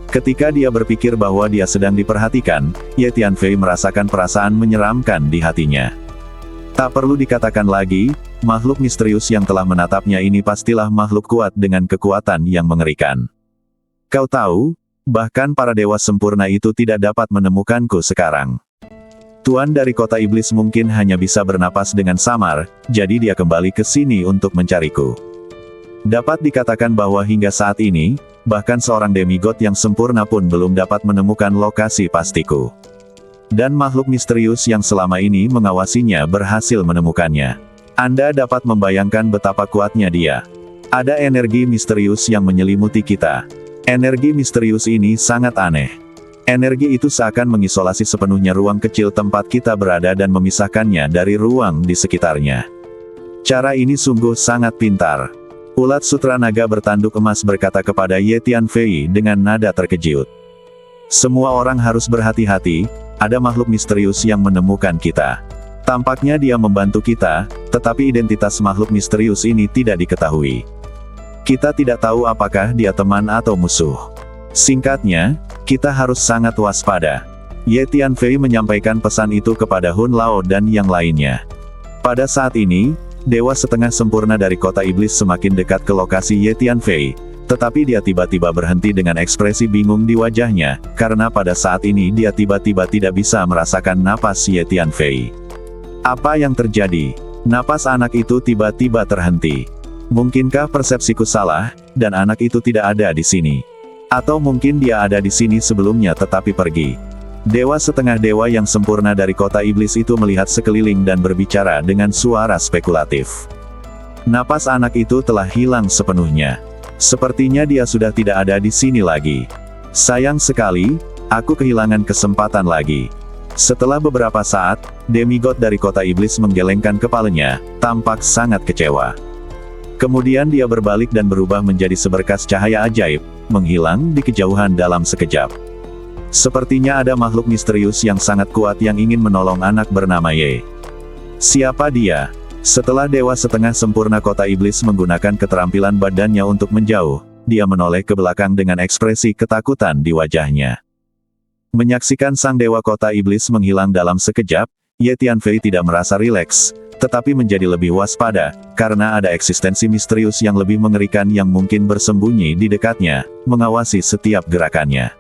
Ketika dia berpikir bahwa dia sedang diperhatikan, Ye Tianfei merasakan perasaan menyeramkan di hatinya. Tak perlu dikatakan lagi, makhluk misterius yang telah menatapnya ini pastilah makhluk kuat dengan kekuatan yang mengerikan. Kau tahu, bahkan para dewa sempurna itu tidak dapat menemukanku sekarang. Tuan dari kota iblis mungkin hanya bisa bernapas dengan samar, jadi dia kembali ke sini untuk mencariku. Dapat dikatakan bahwa hingga saat ini, bahkan seorang demigod yang sempurna pun belum dapat menemukan lokasi pastiku. Dan makhluk misterius yang selama ini mengawasinya berhasil menemukannya. Anda dapat membayangkan betapa kuatnya dia. Ada energi misterius yang menyelimuti kita. Energi misterius ini sangat aneh. Energi itu seakan mengisolasi sepenuhnya ruang kecil tempat kita berada dan memisahkannya dari ruang di sekitarnya. Cara ini sungguh sangat pintar. Ulat sutra naga bertanduk emas berkata kepada Ye Tianfei dengan nada terkejut. Semua orang harus berhati-hati, ada makhluk misterius yang menemukan kita. Tampaknya dia membantu kita, tetapi identitas makhluk misterius ini tidak diketahui. Kita tidak tahu apakah dia teman atau musuh. Singkatnya, kita harus sangat waspada. Ye Tianfei menyampaikan pesan itu kepada Hun Lao dan yang lainnya. Pada saat ini, dewa setengah sempurna dari kota iblis semakin dekat ke lokasi Ye Tianfei, tetapi dia tiba-tiba berhenti dengan ekspresi bingung di wajahnya, karena pada saat ini dia tiba-tiba tidak bisa merasakan napas Ye Tianfei. Apa yang terjadi? Napas anak itu tiba-tiba terhenti. Mungkinkah persepsiku salah, dan anak itu tidak ada di sini? Atau mungkin dia ada di sini sebelumnya tetapi pergi? Dewa setengah dewa yang sempurna dari kota iblis itu melihat sekeliling dan berbicara dengan suara spekulatif. Napas anak itu telah hilang sepenuhnya. Sepertinya dia sudah tidak ada di sini lagi. Sayang sekali, aku kehilangan kesempatan lagi. Setelah beberapa saat, demigod dari kota iblis menggelengkan kepalanya, tampak sangat kecewa. Kemudian dia berbalik dan berubah menjadi seberkas cahaya ajaib, menghilang di kejauhan dalam sekejap. Sepertinya ada makhluk misterius yang sangat kuat yang ingin menolong anak bernama Ye. Siapa dia? Setelah dewa setengah sempurna kota iblis menggunakan keterampilan badannya untuk menjauh, dia menoleh ke belakang dengan ekspresi ketakutan di wajahnya. Menyaksikan sang dewa kota iblis menghilang dalam sekejap, Ye Tianfei tidak merasa rileks, tetapi menjadi lebih waspada, karena ada eksistensi misterius yang lebih mengerikan yang mungkin bersembunyi di dekatnya, mengawasi setiap gerakannya.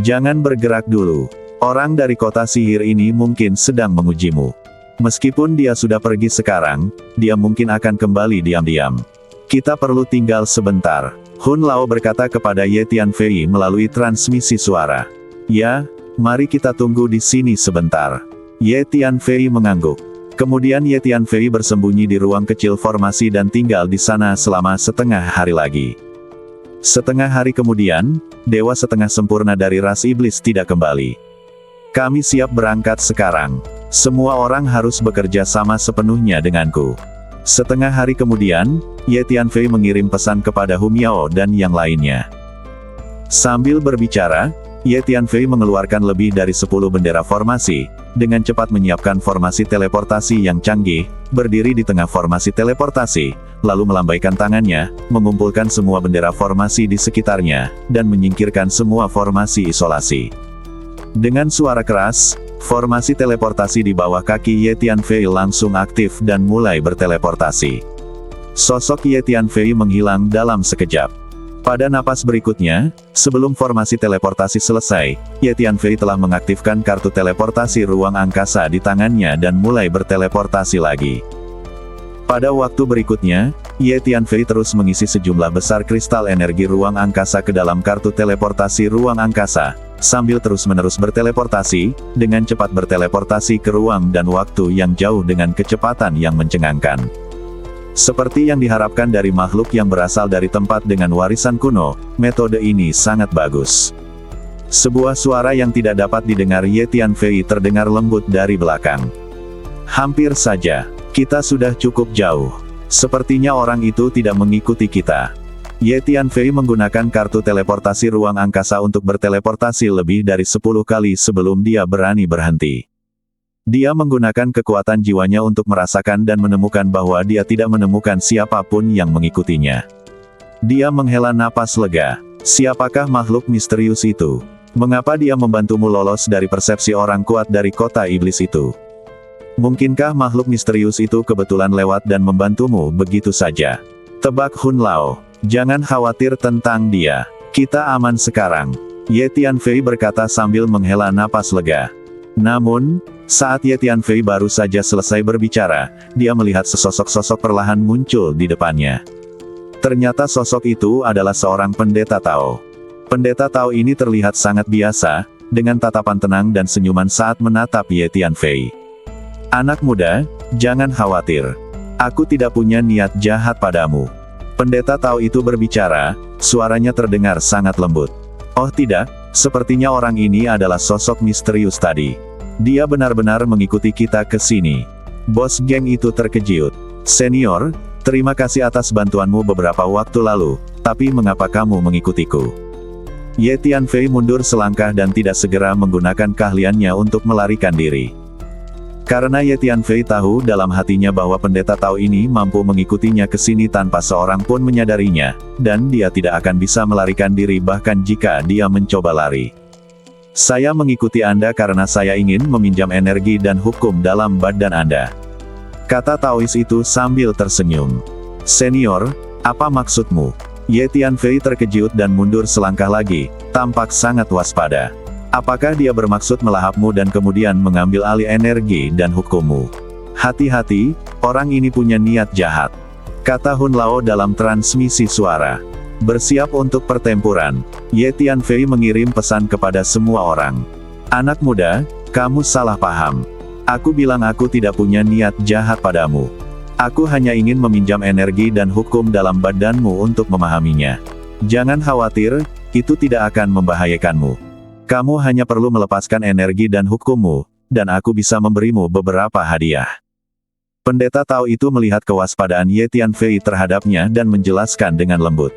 Jangan bergerak dulu. Orang dari kota sihir ini mungkin sedang mengujimu. Meskipun dia sudah pergi sekarang, dia mungkin akan kembali diam-diam. Kita perlu tinggal sebentar. Hun Lao berkata kepada Ye Tianfei melalui transmisi suara. Ya, mari kita tunggu di sini sebentar. Ye Tianfei mengangguk. Kemudian Ye Tianfei bersembunyi di ruang kecil formasi dan tinggal di sana selama setengah hari lagi. Setengah hari kemudian, dewa setengah sempurna dari ras iblis tidak kembali. Kami siap berangkat sekarang. Semua orang harus bekerja sama sepenuhnya denganku. Setengah hari kemudian, Ye Tianfei mengirim pesan kepada Hu Miao dan yang lainnya. Sambil berbicara, Ye Tianfei mengeluarkan lebih dari 10 bendera formasi, dengan cepat menyiapkan formasi teleportasi yang canggih, berdiri di tengah formasi teleportasi, lalu melambaikan tangannya, mengumpulkan semua bendera formasi di sekitarnya, dan menyingkirkan semua formasi isolasi. Dengan suara keras, formasi teleportasi di bawah kaki Ye Tianfei langsung aktif dan mulai berteleportasi. Sosok Ye Tianfei menghilang dalam sekejap. Pada napas berikutnya, sebelum formasi teleportasi selesai, Ye Tianfei telah mengaktifkan kartu teleportasi ruang angkasa di tangannya dan mulai berteleportasi lagi. Pada waktu berikutnya, Ye Tianfei terus mengisi sejumlah besar kristal energi ruang angkasa ke dalam kartu teleportasi ruang angkasa, sambil terus-menerus berteleportasi, dengan cepat berteleportasi ke ruang dan waktu yang jauh dengan kecepatan yang mencengangkan. Seperti yang diharapkan dari makhluk yang berasal dari tempat dengan warisan kuno, metode ini sangat bagus. Sebuah suara yang tidak dapat didengar Ye Tianfei terdengar lembut dari belakang. Hampir saja, kita sudah cukup jauh. Sepertinya orang itu tidak mengikuti kita. Ye Tianfei menggunakan kartu teleportasi ruang angkasa untuk berteleportasi lebih dari 10 kali sebelum dia berani berhenti. Dia menggunakan kekuatan jiwanya untuk merasakan dan menemukan bahwa dia tidak menemukan siapapun yang mengikutinya. Dia menghela napas lega. Siapakah makhluk misterius itu? Mengapa dia membantumu lolos dari persepsi orang kuat dari kota iblis itu? Mungkinkah makhluk misterius itu kebetulan lewat dan membantumu begitu saja? Tebak Hun Lao. Jangan khawatir tentang dia. Kita aman sekarang. Ye Tianfei berkata sambil menghela napas lega. Namun, saat Ye Tianfei baru saja selesai berbicara, dia melihat sesosok-sosok perlahan muncul di depannya. Ternyata sosok itu adalah seorang pendeta Tao. Pendeta Tao ini terlihat sangat biasa, dengan tatapan tenang dan senyuman saat menatap Ye Tianfei. Anak muda, jangan khawatir. Aku tidak punya niat jahat padamu. Pendeta Tao itu berbicara, suaranya terdengar sangat lembut. Oh tidak, sepertinya orang ini adalah sosok misterius tadi. Dia benar-benar mengikuti kita ke sini. Bos geng itu terkejut. Senior, terima kasih atas bantuanmu beberapa waktu lalu, tapi mengapa kamu mengikutiku? Ye Tianfei mundur selangkah dan tidak segera menggunakan keahliannya untuk melarikan diri. Karena Ye Tianfei tahu dalam hatinya bahwa pendeta Tao ini mampu mengikutinya ke sini tanpa seorang pun menyadarinya, dan dia tidak akan bisa melarikan diri bahkan jika dia mencoba lari. Saya mengikuti Anda karena saya ingin meminjam energi dan hukum dalam badan Anda. Kata Taois itu sambil tersenyum. Senior, apa maksudmu? Ye Tianfei terkejut dan mundur selangkah lagi, tampak sangat waspada. Apakah dia bermaksud melahapmu dan kemudian mengambil alih energi dan hukummu? Hati-hati, orang ini punya niat jahat, kata Hun Lao dalam transmisi suara. Bersiap untuk pertempuran. Ye Tianfei mengirim pesan kepada semua orang. Anak muda, kamu salah paham. Aku bilang aku tidak punya niat jahat padamu. Aku hanya ingin meminjam energi dan hukum dalam badanmu untuk memahaminya. Jangan khawatir, itu tidak akan membahayakanmu. Kamu hanya perlu melepaskan energi dan hukummu, dan aku bisa memberimu beberapa hadiah. Pendeta Tao itu melihat kewaspadaan Ye Tianfei terhadapnya dan menjelaskan dengan lembut.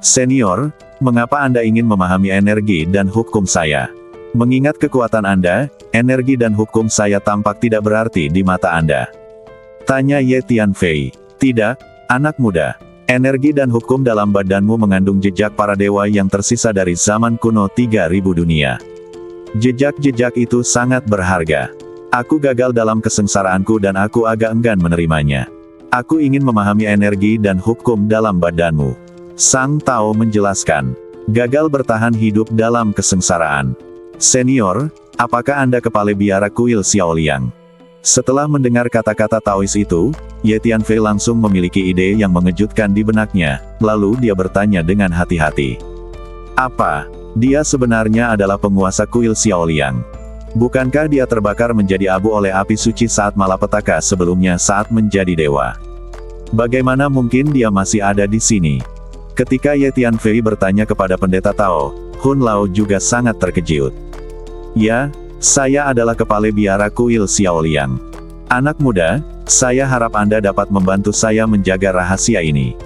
Senior, mengapa Anda ingin memahami energi dan hukum saya? Mengingat kekuatan Anda, energi dan hukum saya tampak tidak berarti di mata Anda. Tanya Ye Tianfei. Tidak, anak muda. Energi dan hukum dalam badanmu mengandung jejak para dewa yang tersisa dari zaman kuno 3000 dunia. Jejak-jejak itu sangat berharga. Aku gagal dalam kesengsaraanku dan aku agak enggan menerimanya. Aku ingin memahami energi dan hukum dalam badanmu. Sang Tao menjelaskan. Gagal bertahan hidup dalam kesengsaraan. Senior, apakah Anda kepala biara kuil Xiaoliang? Setelah mendengar kata-kata Taois itu, Ye Tianfei langsung memiliki ide yang mengejutkan di benaknya, lalu dia bertanya dengan hati-hati. Apa? Dia sebenarnya adalah penguasa kuil Xiaoliang. Bukankah dia terbakar menjadi abu oleh api suci saat malapetaka sebelumnya saat menjadi dewa? Bagaimana mungkin dia masih ada di sini? Ketika Ye Tianfei bertanya kepada pendeta Tao, Hun Lao juga sangat terkejut. Ya, saya adalah kepala biara kuil Xiaoliang. Anak muda, saya harap Anda dapat membantu saya menjaga rahasia ini.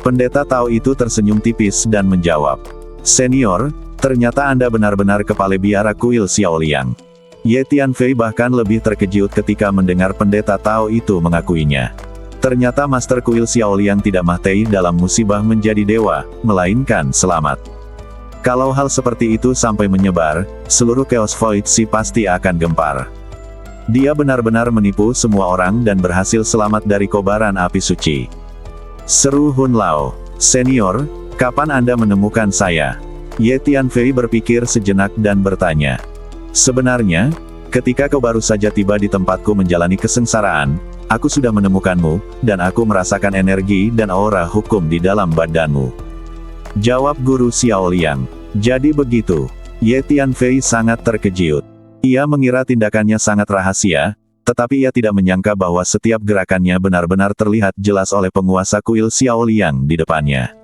Pendeta Tao itu tersenyum tipis dan menjawab. Senior, ternyata Anda benar-benar kepala biara kuil Xiaoliang. Ye Tianfei bahkan lebih terkejut ketika mendengar pendeta Tao itu mengakuinya. Ternyata Master Kuil Xiaoliang tidak mati dalam musibah menjadi dewa, melainkan selamat. Kalau hal seperti itu sampai menyebar, seluruh Chaos Void Sea pasti akan gempar. Dia benar-benar menipu semua orang dan berhasil selamat dari kobaran api suci. Seru Hun Lao. Senior, kapan Anda menemukan saya? Ye Tianfei berpikir sejenak dan bertanya. Sebenarnya, ketika kau baru saja tiba di tempatku menjalani kesengsaraan, aku sudah menemukanmu, dan aku merasakan energi dan aura hukum di dalam badanmu. Jawab Guru Xiaoliang. Jadi begitu. Ye Tianfei sangat terkejut. Ia mengira tindakannya sangat rahasia, tetapi ia tidak menyangka bahwa setiap gerakannya benar-benar terlihat jelas oleh penguasa kuil Xiaoliang di depannya.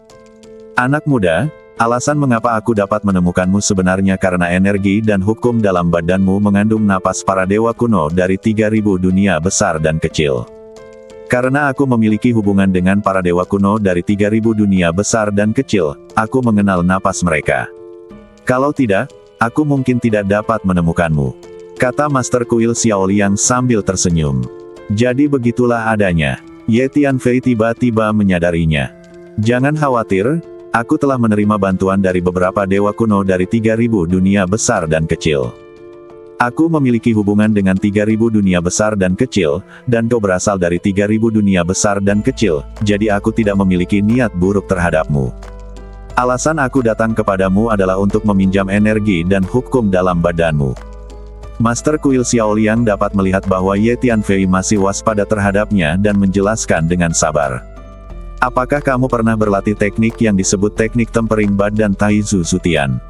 Anak muda, alasan mengapa aku dapat menemukanmu sebenarnya karena energi dan hukum dalam badanmu mengandung napas para dewa kuno dari 3000 dunia besar dan kecil. Karena aku memiliki hubungan dengan para dewa kuno dari 3000 dunia besar dan kecil, aku mengenal napas mereka. Kalau tidak, aku mungkin tidak dapat menemukanmu, kata Master Kuil Xiaoliang sambil tersenyum. Jadi begitulah adanya. Ye Tianfei tiba-tiba menyadarinya. Jangan khawatir, aku telah menerima bantuan dari beberapa dewa kuno dari 3000 dunia besar dan kecil. Aku memiliki hubungan dengan 3000 dunia besar dan kecil, dan kau berasal dari 3000 dunia besar dan kecil, jadi aku tidak memiliki niat buruk terhadapmu. Alasan aku datang kepadamu adalah untuk meminjam energi dan hukum dalam badanmu. Master Kuil Xiaoliang dapat melihat bahwa Ye Tianfei masih waspada terhadapnya dan menjelaskan dengan sabar. Apakah kamu pernah berlatih teknik yang disebut teknik tempering badan Taizu Zutian?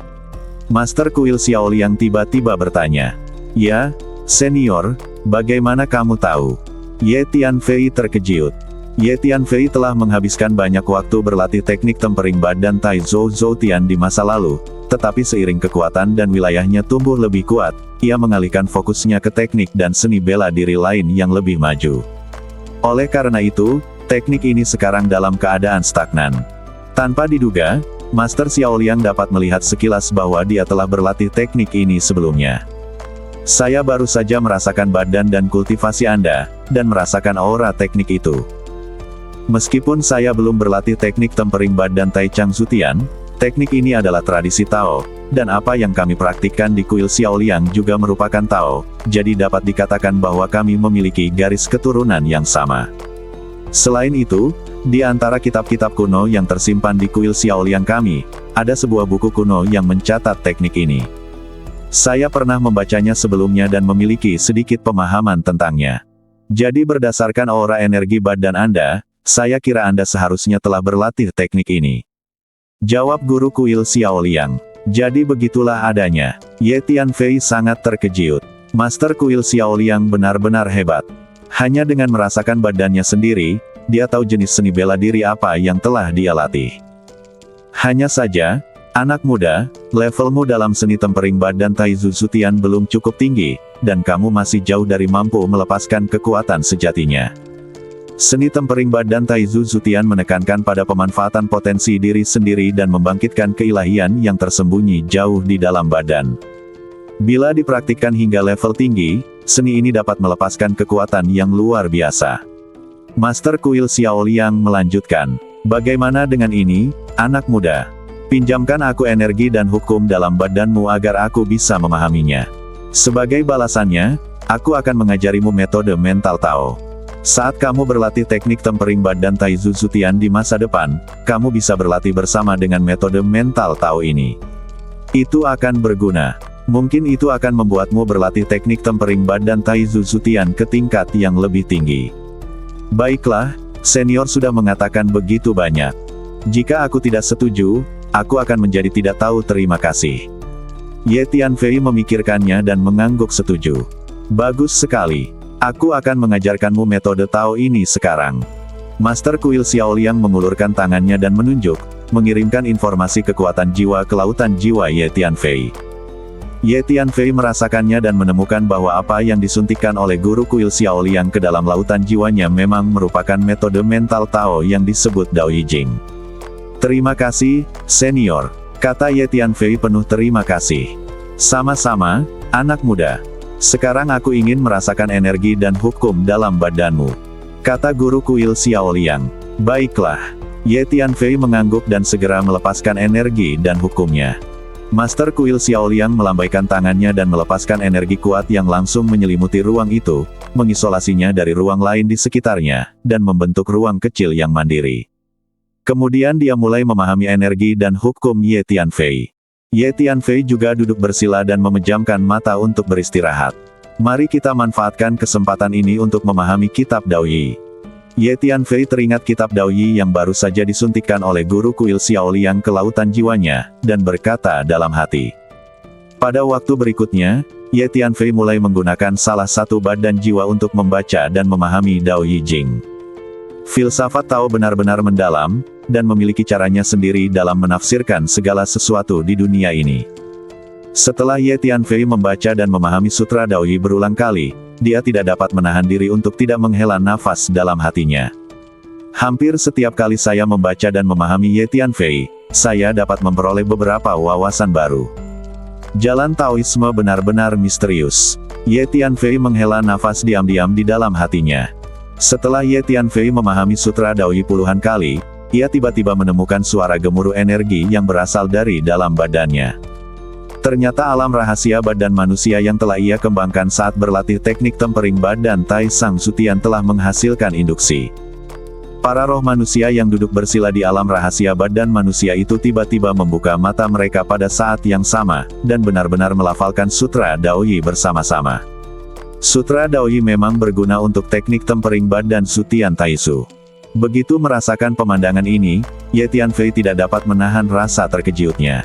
Master Kuil Xiaoliang tiba-tiba bertanya. Ya, senior, bagaimana kamu tahu? Ye Tianfei terkejut. Ye Tianfei telah menghabiskan banyak waktu berlatih teknik tempering badan Taizu Zutian di masa lalu, tetapi seiring kekuatan dan wilayahnya tumbuh lebih kuat, ia mengalihkan fokusnya ke teknik dan seni bela diri lain yang lebih maju. Oleh karena itu, teknik ini sekarang dalam keadaan stagnan. Tanpa diduga, Master Xiaoliang dapat melihat sekilas bahwa dia telah berlatih teknik ini sebelumnya. Saya baru saja merasakan badan dan kultivasi Anda, dan merasakan aura teknik itu. Meskipun saya belum berlatih teknik tempering badan Taichang Zutian, teknik ini adalah tradisi Tao, dan apa yang kami praktikkan di Kuil Xiaoliang juga merupakan Tao, jadi dapat dikatakan bahwa kami memiliki garis keturunan yang sama. Selain itu, di antara kitab-kitab kuno yang tersimpan di Kuil Xiaoliang kami, ada sebuah buku kuno yang mencatat teknik ini. Saya pernah membacanya sebelumnya dan memiliki sedikit pemahaman tentangnya. Jadi berdasarkan aura energi badan Anda, saya kira Anda seharusnya telah berlatih teknik ini. Jawab Guru Kuil Xiaoliang. Jadi begitulah adanya. Ye Tianfei sangat terkejut. Master Kuil Xiaoliang benar-benar hebat. Hanya dengan merasakan badannya sendiri, dia tahu jenis seni bela diri apa yang telah dia latih. Hanya saja, anak muda, levelmu dalam seni tempering badan Taizu Zutian belum cukup tinggi, dan kamu masih jauh dari mampu melepaskan kekuatan sejatinya. Seni tempering badan Taizu Zutian menekankan pada pemanfaatan potensi diri sendiri dan membangkitkan keilahian yang tersembunyi jauh di dalam badan. Bila dipraktikkan hingga level tinggi, seni ini dapat melepaskan kekuatan yang luar biasa. Master Kuil Xiaoliang melanjutkan, bagaimana dengan ini, anak muda? Pinjamkan aku energi dan hukum dalam badanmu agar aku bisa memahaminya. Sebagai balasannya, aku akan mengajarimu metode mental Tao. Saat kamu berlatih teknik tempering badan Taizu Zutian di masa depan, kamu bisa berlatih bersama dengan metode mental Tao ini. Itu akan berguna. Mungkin itu akan membuatmu berlatih teknik tempering badan Taizu Zutian ke tingkat yang lebih tinggi. Baiklah, senior sudah mengatakan begitu banyak. Jika aku tidak setuju, aku akan menjadi tidak tahu terima kasih. Ye Tianfei memikirkannya dan mengangguk setuju. Bagus sekali. Aku akan mengajarkanmu metode Tao ini sekarang. Master Kuil Xiaoliang mengulurkan tangannya dan menunjuk, mengirimkan informasi kekuatan jiwa ke lautan jiwa Ye Tianfei. Ye Tianfei merasakannya dan menemukan bahwa apa yang disuntikkan oleh Guru Kuil Xiaoliang ke dalam lautan jiwanya memang merupakan metode mental Tao yang disebut Dao Yijing. Terima kasih, senior, kata Ye Tianfei penuh terima kasih. Sama-sama, anak muda. Sekarang aku ingin merasakan energi dan hukum dalam badanmu, kata Guru Kuil Xiaoliang. Baiklah. Ye Tianfei mengangguk dan segera melepaskan energi dan hukumnya. Master Kuil Xiaoliang melambaikan tangannya dan melepaskan energi kuat yang langsung menyelimuti ruang itu, mengisolasinya dari ruang lain di sekitarnya, dan membentuk ruang kecil yang mandiri. Kemudian dia mulai memahami energi dan hukum Ye Tianfei. Ye Tianfei juga duduk bersila dan memejamkan mata untuk beristirahat. Mari kita manfaatkan kesempatan ini untuk memahami kitab Dao Yi. Ye Tianfei teringat kitab Dao Yi yang baru saja disuntikkan oleh Guru Kuil Xiaoliang ke lautan jiwanya, dan berkata dalam hati. Pada waktu berikutnya, Ye Tianfei mulai menggunakan salah satu badan jiwa untuk membaca dan memahami Dao Yijing. Filsafat Tao benar-benar mendalam, dan memiliki caranya sendiri dalam menafsirkan segala sesuatu di dunia ini. Setelah Ye Tianfei membaca dan memahami Sutra Dao Yi berulang kali, dia tidak dapat menahan diri untuk tidak menghela nafas dalam hatinya. Hampir setiap kali saya membaca dan memahami Ye Tianfei, saya dapat memperoleh beberapa wawasan baru. Jalan Taoisme benar-benar misterius. Ye Tianfei menghela nafas diam-diam di dalam hatinya. Setelah Ye Tianfei memahami Sutra Dao Yi puluhan kali, ia tiba-tiba menemukan suara gemuruh energi yang berasal dari dalam badannya. Ternyata alam rahasia badan manusia yang telah ia kembangkan saat berlatih teknik tempering badan Tai Sang Zutian telah menghasilkan induksi. Para roh manusia yang duduk bersila di alam rahasia badan manusia itu tiba-tiba membuka mata mereka pada saat yang sama, dan benar-benar melafalkan Sutra Dao Yi bersama-sama. Sutra Dao Yi memang berguna untuk teknik tempering badan Zutian Taizu. Begitu merasakan pemandangan ini, Ye Tianfei tidak dapat menahan rasa terkejutnya.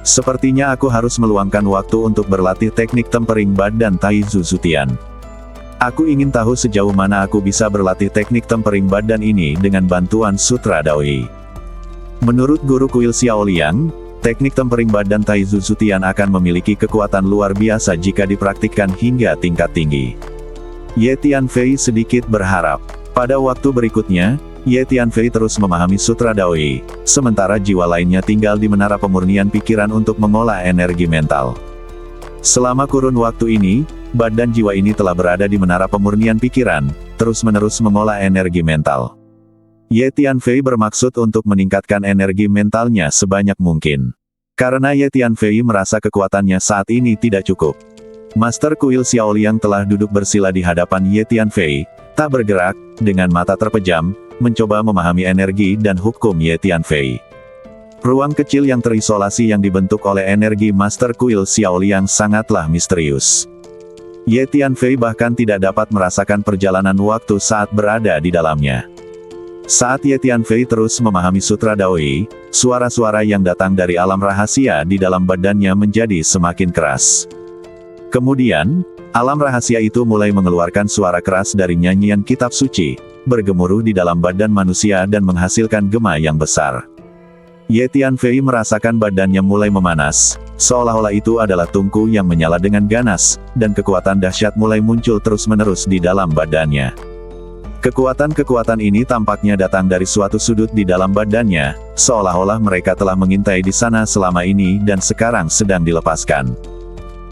Sepertinya aku harus meluangkan waktu untuk berlatih teknik tempering badan Taizu Zutian. Aku ingin tahu sejauh mana aku bisa berlatih teknik tempering badan ini dengan bantuan Sutra Dao Yi. Menurut Guru Kuil Xiaoliang, teknik tempering badan Taizu Zutian akan memiliki kekuatan luar biasa jika dipraktikkan hingga tingkat tinggi. Ye Tianfei sedikit berharap. Pada waktu berikutnya, Ye Tianfei terus memahami Sutra Dao Yi, sementara jiwa lainnya tinggal di menara pemurnian pikiran untuk mengolah energi mental. Selama kurun waktu ini, badan jiwa ini telah berada di menara pemurnian pikiran, terus-menerus mengolah energi mental. Ye Tianfei bermaksud untuk meningkatkan energi mentalnya sebanyak mungkin. Karena Ye Tianfei merasa kekuatannya saat ini tidak cukup. Master Kuil Xiaoliang telah duduk bersila di hadapan Ye Tianfei, tak bergerak, dengan mata terpejam, mencoba memahami energi dan hukum Ye Tianfei. Ruang kecil yang terisolasi yang dibentuk oleh energi Master Kuil Xiaoliang sangatlah misterius. Ye Tianfei bahkan tidak dapat merasakan perjalanan waktu saat berada di dalamnya. Saat Ye Tianfei terus memahami Sutra Daoyi, suara-suara yang datang dari alam rahasia di dalam badannya menjadi semakin keras. Kemudian, alam rahasia itu mulai mengeluarkan suara keras dari nyanyian kitab suci, bergemuruh di dalam badan manusia dan menghasilkan gema yang besar. Ye Tianfei merasakan badannya mulai memanas, seolah-olah itu adalah tungku yang menyala dengan ganas, dan kekuatan dahsyat mulai muncul terus-menerus di dalam badannya. Kekuatan-kekuatan ini tampaknya datang dari suatu sudut di dalam badannya, seolah-olah mereka telah mengintai di sana selama ini dan sekarang sedang dilepaskan.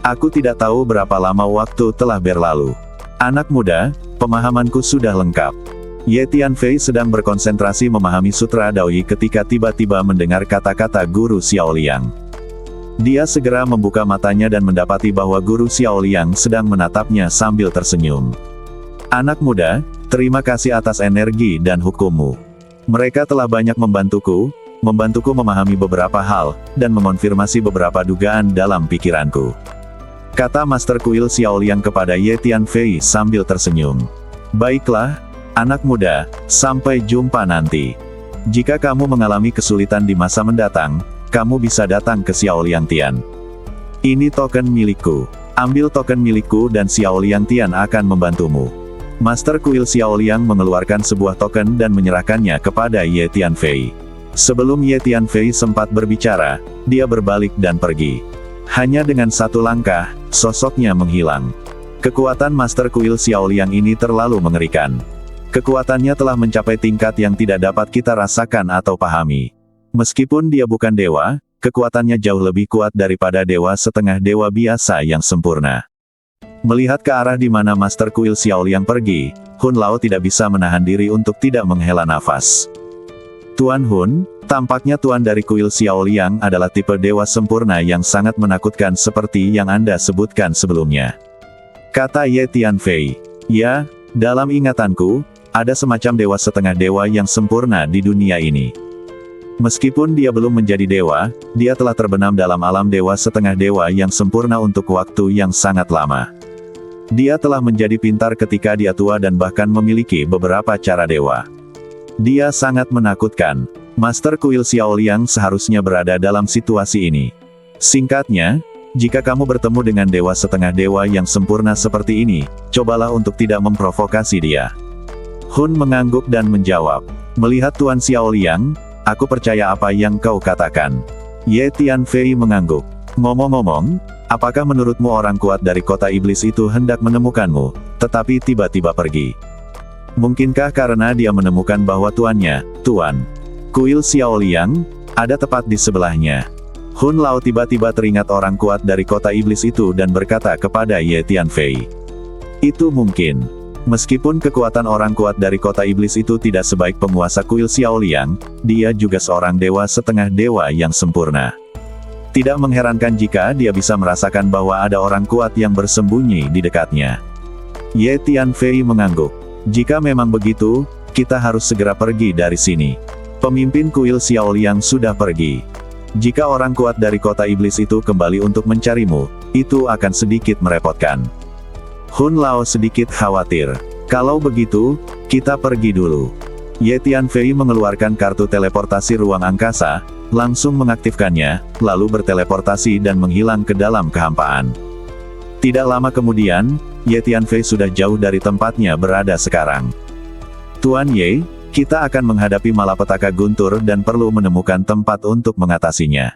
Aku tidak tahu berapa lama waktu telah berlalu. Anak muda, pemahamanku sudah lengkap. Ye Tianfei sedang berkonsentrasi memahami Sutra Daoyi ketika tiba-tiba mendengar kata-kata Guru Xiaoliang. Dia segera membuka matanya dan mendapati bahwa Guru Xiaoliang sedang menatapnya sambil tersenyum. Anak muda, terima kasih atas energi dan hukummu. Mereka telah banyak membantuku memahami beberapa hal, dan mengonfirmasi beberapa dugaan dalam pikiranku. Kata Master Kuil Xiaoliang kepada Ye Tianfei sambil tersenyum. Baiklah, anak muda, sampai jumpa nanti. Jika kamu mengalami kesulitan di masa mendatang, kamu bisa datang ke Xiaoliang Tian. Ini token milikku. Ambil token milikku dan Xiaoliang Tian akan membantumu. Master Kuil Xiaoliang mengeluarkan sebuah token dan menyerahkannya kepada Ye Tianfei. Sebelum Ye Tianfei sempat berbicara, dia berbalik dan pergi. Hanya dengan satu langkah, sosoknya menghilang. Kekuatan Master Kuil Xiaoliang ini terlalu mengerikan. Kekuatannya telah mencapai tingkat yang tidak dapat kita rasakan atau pahami. Meskipun dia bukan dewa, kekuatannya jauh lebih kuat daripada dewa setengah dewa biasa yang sempurna. Melihat ke arah di mana Master Kuil Xiaoliang pergi, Hun Lao tidak bisa menahan diri untuk tidak menghela nafas. Tuan Hun, tampaknya Tuan dari Kuil Xiaoliang adalah tipe dewa sempurna yang sangat menakutkan seperti yang Anda sebutkan sebelumnya. Kata Ye Tianfei. Ya, dalam ingatanku, ada semacam dewa setengah dewa yang sempurna di dunia ini. Meskipun dia belum menjadi dewa, dia telah terbenam dalam alam dewa setengah dewa yang sempurna untuk waktu yang sangat lama. Dia telah menjadi pintar ketika dia tua dan bahkan memiliki beberapa cara dewa. Dia sangat menakutkan. Master Kuil Xiaoliang seharusnya berada dalam situasi ini. Singkatnya, jika kamu bertemu dengan dewa setengah dewa yang sempurna seperti ini, cobalah untuk tidak memprovokasi dia. Hun mengangguk dan menjawab. Melihat Tuan Xiaoliang, aku percaya apa yang kau katakan. Ye Tianfei mengangguk. Ngomong-ngomong, apakah menurutmu orang kuat dari kota iblis itu hendak menemukanmu, tetapi tiba-tiba pergi? Mungkinkah karena dia menemukan bahwa tuannya, Tuan Kuil Xiaoliang, ada tepat di sebelahnya? Hun Lao tiba-tiba teringat orang kuat dari kota iblis itu dan berkata kepada Ye Tianfei. Itu mungkin. Meskipun kekuatan orang kuat dari kota iblis itu tidak sebaik penguasa Kuil Xiaoliang, dia juga seorang dewa setengah dewa yang sempurna. Tidak mengherankan jika dia bisa merasakan bahwa ada orang kuat yang bersembunyi di dekatnya. Ye Tianfei mengangguk. Jika memang begitu, kita harus segera pergi dari sini. Pemimpin Kuil Xiaoliang sudah pergi. Jika orang kuat dari kota iblis itu kembali untuk mencarimu, itu akan sedikit merepotkan. Hun Lao sedikit khawatir. Kalau begitu, kita pergi dulu. Ye Tianfei mengeluarkan kartu teleportasi ruang angkasa, langsung mengaktifkannya, lalu berteleportasi dan menghilang ke dalam kehampaan. Tidak lama kemudian, Ye Tianfei sudah jauh dari tempatnya berada sekarang. Tuan Ye, kita akan menghadapi malapetaka guntur dan perlu menemukan tempat untuk mengatasinya.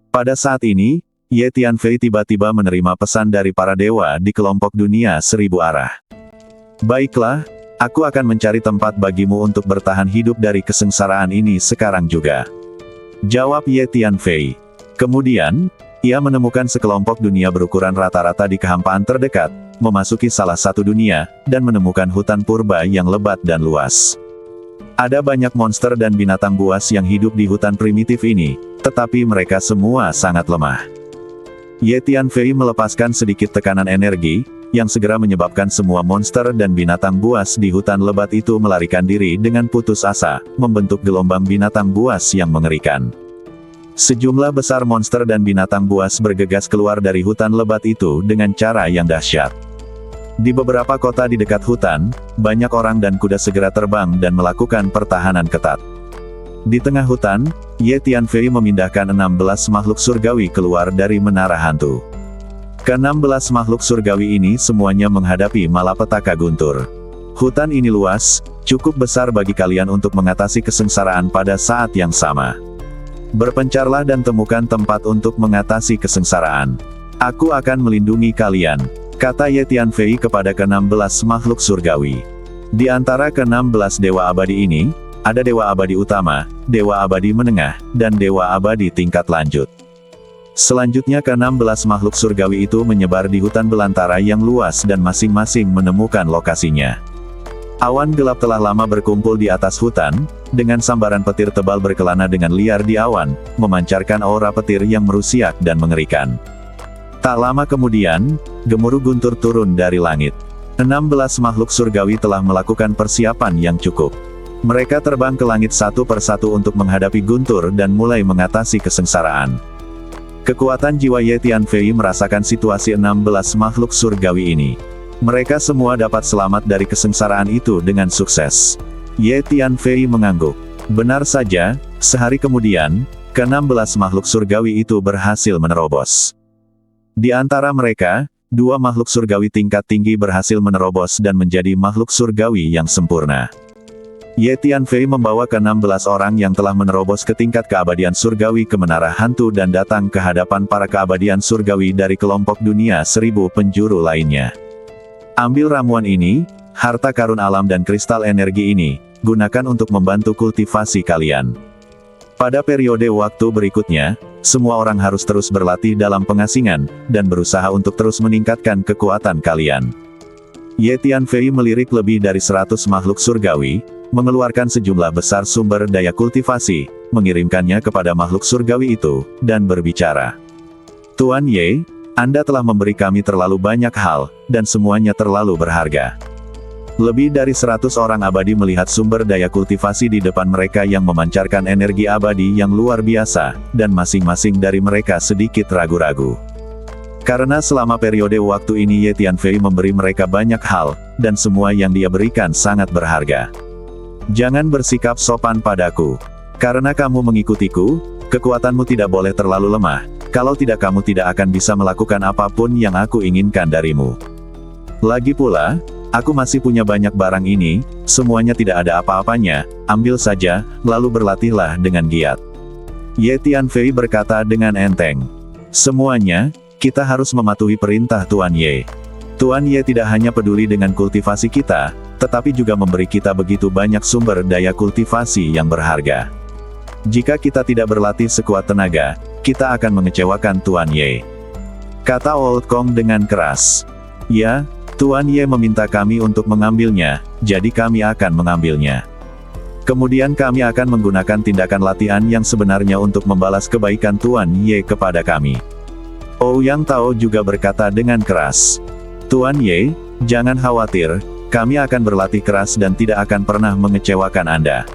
Pada saat ini, Ye Tianfei tiba-tiba menerima pesan dari para dewa di kelompok dunia seribu arah. Baiklah, aku akan mencari tempat bagimu untuk bertahan hidup dari kesengsaraan ini sekarang juga. Jawab Ye Tianfei. Kemudian, ia menemukan sekelompok dunia berukuran rata-rata di kehampaan terdekat, memasuki salah satu dunia, dan menemukan hutan purba yang lebat dan luas. Ada banyak monster dan binatang buas yang hidup di hutan primitif ini, tetapi mereka semua sangat lemah. Ye Tianfei melepaskan sedikit tekanan energi, yang segera menyebabkan semua monster dan binatang buas di hutan lebat itu melarikan diri dengan putus asa, membentuk gelombang binatang buas yang mengerikan. Sejumlah besar monster dan binatang buas bergegas keluar dari hutan lebat itu dengan cara yang dahsyat. Di beberapa kota di dekat hutan, banyak orang dan kuda segera terbang dan melakukan pertahanan ketat. Di tengah hutan, Ye Tianfei memindahkan 16 makhluk surgawi keluar dari menara hantu. Ke-16 makhluk surgawi ini semuanya menghadapi malapetaka guntur. Hutan ini luas, cukup besar bagi kalian untuk mengatasi kesengsaraan pada saat yang sama. Berpencarlah dan temukan tempat untuk mengatasi kesengsaraan. Aku akan melindungi kalian, kata Ye Tianfei kepada ke-16 makhluk surgawi. Di antara ke-16 dewa abadi ini, ada dewa abadi utama, dewa abadi menengah, dan dewa abadi tingkat lanjut. Selanjutnya ke-16 makhluk surgawi itu menyebar di hutan belantara yang luas dan masing-masing menemukan lokasinya. Awan gelap telah lama berkumpul di atas hutan, dengan sambaran petir tebal berkelana dengan liar di awan, memancarkan aura petir yang merusiak dan mengerikan. Tak lama kemudian, gemuruh guntur turun dari langit. 16 makhluk surgawi telah melakukan persiapan yang cukup. Mereka terbang ke langit satu persatu untuk menghadapi guntur dan mulai mengatasi kesengsaraan. Kekuatan jiwa Ye Tianfei merasakan situasi 16 makhluk surgawi ini. Mereka semua dapat selamat dari kesengsaraan itu dengan sukses. Ye Tianfei mengangguk. Benar saja, sehari kemudian, ke-16 makhluk surgawi itu berhasil menerobos. Di antara mereka, 2 makhluk surgawi tingkat tinggi berhasil menerobos dan menjadi makhluk surgawi yang sempurna. Ye Tianfei membawa ke-16 orang yang telah menerobos ke tingkat keabadian surgawi ke menara hantu dan datang ke hadapan para keabadian surgawi dari kelompok dunia 1000 penjuru lainnya. Ambil ramuan ini, harta karun alam dan kristal energi ini, gunakan untuk membantu kultivasi kalian. Pada periode waktu berikutnya, semua orang harus terus berlatih dalam pengasingan, dan berusaha untuk terus meningkatkan kekuatan kalian. Ye Tianfei melirik lebih dari 100 makhluk surgawi, mengeluarkan sejumlah besar sumber daya kultivasi, mengirimkannya kepada makhluk surgawi itu, dan berbicara. Tuan Ye, Anda telah memberi kami terlalu banyak hal, dan semuanya terlalu berharga. Lebih dari 100 orang abadi melihat sumber daya kultivasi di depan mereka yang memancarkan energi abadi yang luar biasa, dan masing-masing dari mereka sedikit ragu-ragu. Karena selama periode waktu ini Ye Tianfei memberi mereka banyak hal, dan semua yang dia berikan sangat berharga. Jangan bersikap sopan padaku. Karena kamu mengikutiku, kekuatanmu tidak boleh terlalu lemah, kalau tidak kamu tidak akan bisa melakukan apapun yang aku inginkan darimu. Lagi pula, aku masih punya banyak barang ini, semuanya tidak ada apa-apanya, ambil saja, lalu berlatihlah dengan giat. Ye Tianfei berkata dengan enteng. Semuanya, kita harus mematuhi perintah Tuan Ye. Tuan Ye tidak hanya peduli dengan kultivasi kita, tetapi juga memberi kita begitu banyak sumber daya kultivasi yang berharga. Jika kita tidak berlatih sekuat tenaga, kita akan mengecewakan Tuan Ye. Kata Old Kong dengan keras. Ya, Tuan Ye meminta kami untuk mengambilnya, jadi kami akan mengambilnya. Kemudian kami akan menggunakan tindakan latihan yang sebenarnya untuk membalas kebaikan Tuan Ye kepada kami. Ouyang Tao juga berkata dengan keras. Tuan Ye, jangan khawatir, kami akan berlatih keras dan tidak akan pernah mengecewakan Anda.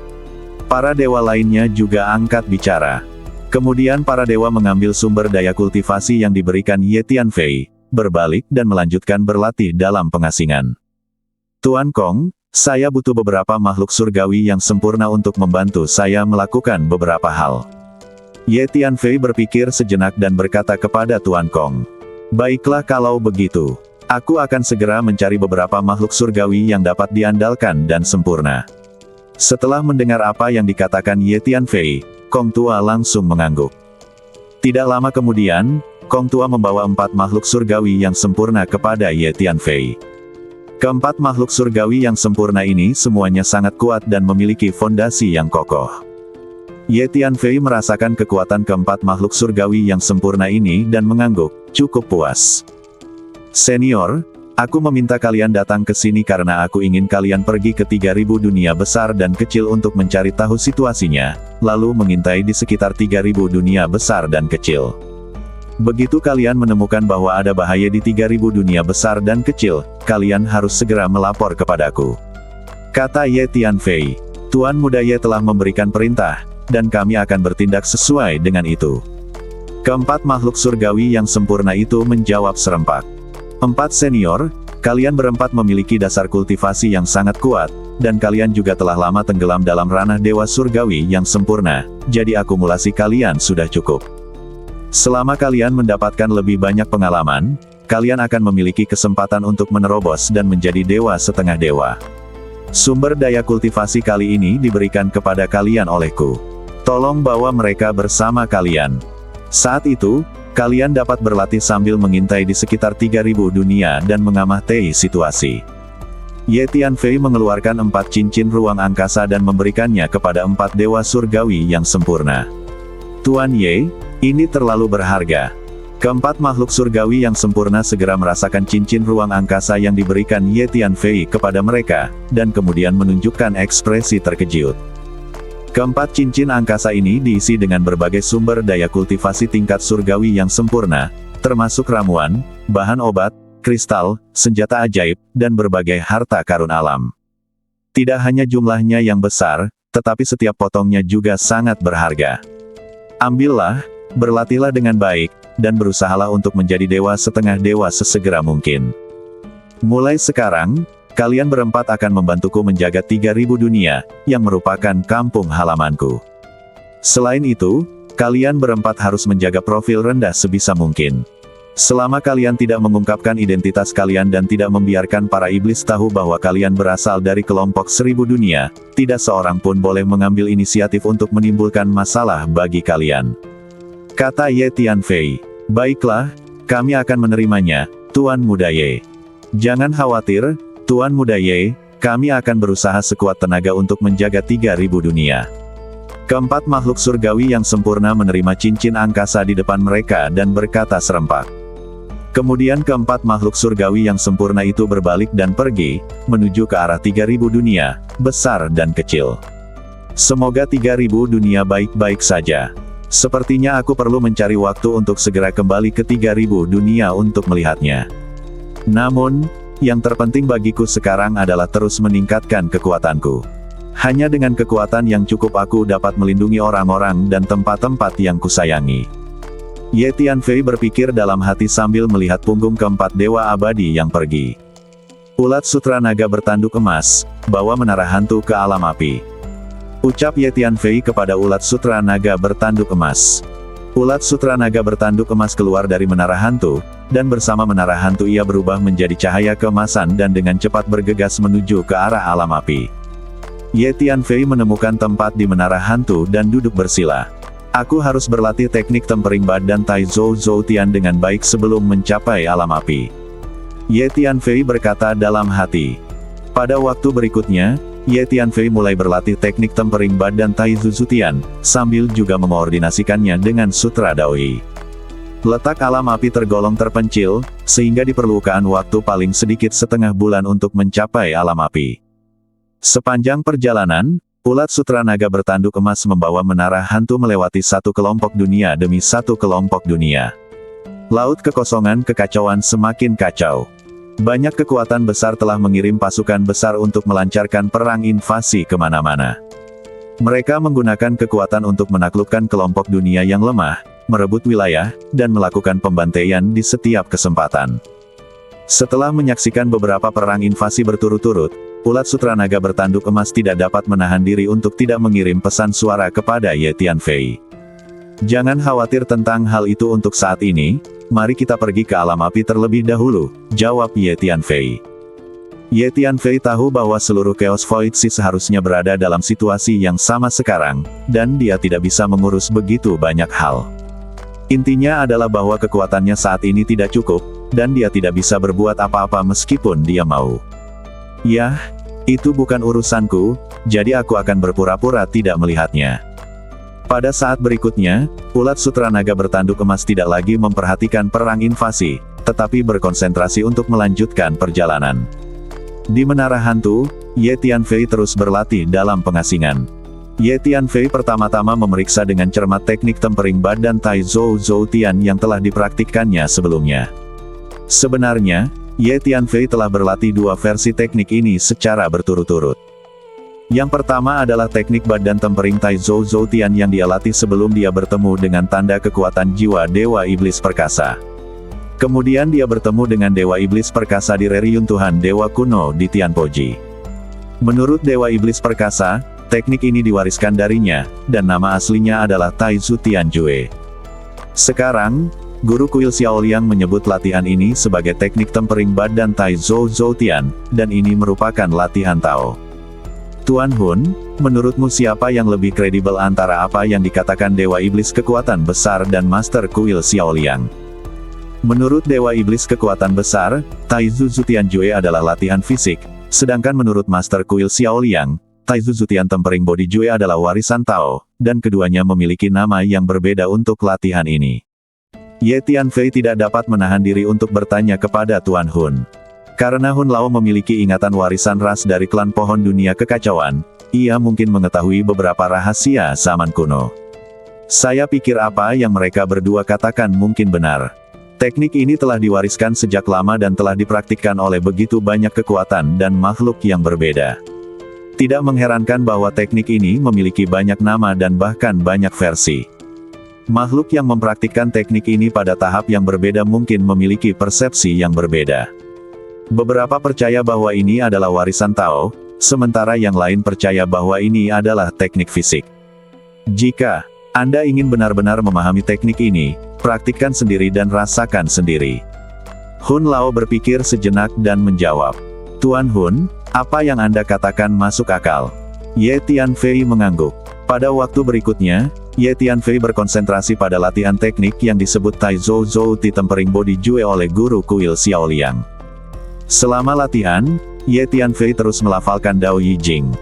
Para dewa lainnya juga angkat bicara. Kemudian para dewa mengambil sumber daya kultivasi yang diberikan Ye Tianfei, berbalik dan melanjutkan berlatih dalam pengasingan. Tuan Kong, saya butuh beberapa makhluk surgawi yang sempurna untuk membantu saya melakukan beberapa hal. Ye Tianfei berpikir sejenak dan berkata kepada Tuan Kong. Baiklah kalau begitu. Aku akan segera mencari beberapa makhluk surgawi yang dapat diandalkan dan sempurna. Setelah mendengar apa yang dikatakan Ye Tianfei, Kong Tua langsung mengangguk. Tidak lama kemudian, Kong Tua membawa 4 makhluk surgawi yang sempurna kepada Ye Tianfei. Keempat makhluk surgawi yang sempurna ini semuanya sangat kuat dan memiliki fondasi yang kokoh. Ye Tianfei merasakan kekuatan keempat makhluk surgawi yang sempurna ini dan mengangguk, cukup puas. Senior, aku meminta kalian datang ke sini karena aku ingin kalian pergi ke 3000 dunia besar dan kecil untuk mencari tahu situasinya, lalu mengintai di sekitar 3000 dunia besar dan kecil. Begitu kalian menemukan bahwa ada bahaya di 3000 dunia besar dan kecil, kalian harus segera melapor kepadaku. Kata Ye Tianfei. Tuan Muda Ye telah memberikan perintah, dan kami akan bertindak sesuai dengan itu. Keempat makhluk surgawi yang sempurna itu menjawab serempak. 4 senior, Kalian berempat memiliki dasar kultivasi yang sangat kuat, dan kalian juga telah lama tenggelam dalam ranah dewa surgawi yang sempurna, jadi akumulasi kalian sudah cukup. Selama kalian mendapatkan lebih banyak pengalaman, kalian akan memiliki kesempatan untuk menerobos dan menjadi dewa setengah dewa. Sumber daya kultivasi kali ini diberikan kepada kalian olehku. Tolong bawa mereka bersama kalian. Saat itu, kalian dapat berlatih sambil mengintai di sekitar 3000 dunia dan mengamati situasi. Ye Tianfei mengeluarkan 4 cincin ruang angkasa dan memberikannya kepada 4 dewa surgawi yang sempurna. Tuan Ye, ini terlalu berharga. Keempat makhluk surgawi yang sempurna segera merasakan cincin ruang angkasa yang diberikan Ye Tianfei kepada mereka, dan kemudian menunjukkan ekspresi terkejut. Keempat cincin angkasa ini diisi dengan berbagai sumber daya kultivasi tingkat surgawi yang sempurna, termasuk ramuan, bahan obat, kristal, senjata ajaib, dan berbagai harta karun alam. Tidak hanya jumlahnya yang besar, tetapi setiap potongnya juga sangat berharga. Ambillah, berlatihlah dengan baik, dan berusahalah untuk menjadi dewa setengah dewa sesegera mungkin. Mulai sekarang, kalian berempat akan membantuku menjaga 3000 dunia, yang merupakan kampung halamanku. Selain itu, kalian berempat harus menjaga profil rendah sebisa mungkin. Selama kalian tidak mengungkapkan identitas kalian dan tidak membiarkan para iblis tahu bahwa kalian berasal dari kelompok 1000 dunia, tidak seorang pun boleh mengambil inisiatif untuk menimbulkan masalah bagi kalian. Kata Ye Tianfei. Baiklah, kami akan menerimanya, Tuan Muda Ye. Jangan khawatir, Tuan Muda Ye, kami akan berusaha sekuat tenaga untuk menjaga 3000 dunia. Keempat makhluk surgawi yang sempurna menerima cincin angkasa di depan mereka dan berkata serempak. Kemudian keempat makhluk surgawi yang sempurna itu berbalik dan pergi, menuju ke arah 3000 dunia, besar dan kecil. Semoga 3000 dunia baik-baik saja. Sepertinya aku perlu mencari waktu untuk segera kembali ke 3000 dunia untuk melihatnya. Namun, yang terpenting bagiku sekarang adalah terus meningkatkan kekuatanku. Hanya dengan kekuatan yang cukup aku dapat melindungi orang-orang dan tempat-tempat yang kusayangi. Ye Tianfei berpikir dalam hati sambil melihat punggung keempat dewa abadi yang pergi. Ulat sutra naga bertanduk emas, bawa menara hantu ke alam api. Ucap Ye Tianfei kepada ulat sutra naga bertanduk emas. Ulat sutra naga bertanduk emas keluar dari menara hantu, dan bersama menara hantu ia berubah menjadi cahaya keemasan dan dengan cepat bergegas menuju ke arah alam api. Ye Tianfei menemukan tempat di menara hantu dan duduk bersila. Aku harus berlatih teknik tempering badan Tai Zhou Zhou Tian dengan baik sebelum mencapai alam api. Ye Tianfei berkata dalam hati. Pada waktu berikutnya, Ye Tianfei mulai berlatih teknik tempering badan Tai Zhou Tian, sambil juga mengordinasikannya dengan sutra Daoi. Letak alam api tergolong terpencil, sehingga diperlukan waktu paling sedikit setengah bulan untuk mencapai alam api. Sepanjang perjalanan, ulat sutra naga bertanduk emas membawa menara hantu melewati satu kelompok dunia demi satu kelompok dunia. Laut kekosongan kekacauan semakin kacau. Banyak kekuatan besar telah mengirim pasukan besar untuk melancarkan perang invasi kemana-mana. Mereka menggunakan kekuatan untuk menaklukkan kelompok dunia yang lemah, merebut wilayah, dan melakukan pembantaian di setiap kesempatan. Setelah menyaksikan beberapa perang invasi berturut-turut, ulat sutra naga bertanduk emas tidak dapat menahan diri untuk tidak mengirim pesan suara kepada Ye Tianfei. Jangan khawatir tentang hal itu untuk saat ini, mari kita pergi ke alam api terlebih dahulu, jawab Ye Tianfei. Ye Tianfei tahu bahwa seluruh Chaos Void Sea seharusnya berada dalam situasi yang sama sekarang, dan dia tidak bisa mengurus begitu banyak hal. Intinya adalah bahwa kekuatannya saat ini tidak cukup, dan dia tidak bisa berbuat apa-apa meskipun dia mau. Yah, itu bukan urusanku, jadi aku akan berpura-pura tidak melihatnya. Pada saat berikutnya, ulat sutra naga bertanduk emas tidak lagi memperhatikan perang invasi, tetapi berkonsentrasi untuk melanjutkan perjalanan. Di menara hantu, Ye Tianfei terus berlatih dalam pengasingan. Ye Tianfei pertama-tama memeriksa dengan cermat teknik tempering badan Tai Zhou Zhou Tian yang telah dipraktikkannya sebelumnya. Sebenarnya, Ye Tianfei telah berlatih dua versi teknik ini secara berturut-turut. Yang pertama adalah teknik badan tempering Tai Zhou Zhou Tian yang dia latih sebelum dia bertemu dengan tanda kekuatan jiwa Dewa Iblis Perkasa. Kemudian dia bertemu dengan Dewa Iblis Perkasa di reruntuhan Dewa kuno di Tianpoji. Menurut Dewa Iblis Perkasa, teknik ini diwariskan darinya, dan nama aslinya adalah Taizu Tianjue. Sekarang, Guru Kuil Xiaoliang menyebut latihan ini sebagai teknik tempering badan Tai Zhou Zhou Tian, dan ini merupakan latihan Tao. Tuan Hun, menurutmu siapa yang lebih kredibel antara apa yang dikatakan Dewa Iblis Kekuatan Besar dan Master Kuil Xiaoliang? Menurut Dewa Iblis Kekuatan Besar, Taizu Tianjue adalah latihan fisik, sedangkan menurut Master Kuil Xiaoliang, Taizu Tian Tempering Body Jue adalah warisan Tao, dan keduanya memiliki nama yang berbeda untuk latihan ini. Ye Tianfei tidak dapat menahan diri untuk bertanya kepada Tuan Hun. Karena Hun Lao memiliki ingatan warisan ras dari klan pohon dunia kekacauan, ia mungkin mengetahui beberapa rahasia zaman kuno. Saya pikir apa yang mereka berdua katakan mungkin benar. Teknik ini telah diwariskan sejak lama dan telah dipraktikkan oleh begitu banyak kekuatan dan makhluk yang berbeda. Tidak mengherankan bahwa teknik ini memiliki banyak nama dan bahkan banyak versi. Makhluk yang mempraktikkan teknik ini pada tahap yang berbeda mungkin memiliki persepsi yang berbeda. Beberapa percaya bahwa ini adalah warisan Tao, sementara yang lain percaya bahwa ini adalah teknik fisik. Jika Anda ingin benar-benar memahami teknik ini, praktikkan sendiri dan rasakan sendiri. Hun Lao berpikir sejenak dan menjawab, Tuan Hun, apa yang Anda katakan masuk akal. Ye Tianfei mengangguk. Pada waktu berikutnya, Ye Tianfei berkonsentrasi pada latihan teknik yang disebut Tai Zhou Zhou Ti Tempering Body Jue oleh Guru Kuil Xiaoliang. Selama latihan, Ye Tianfei terus melafalkan Dao Yi Jing.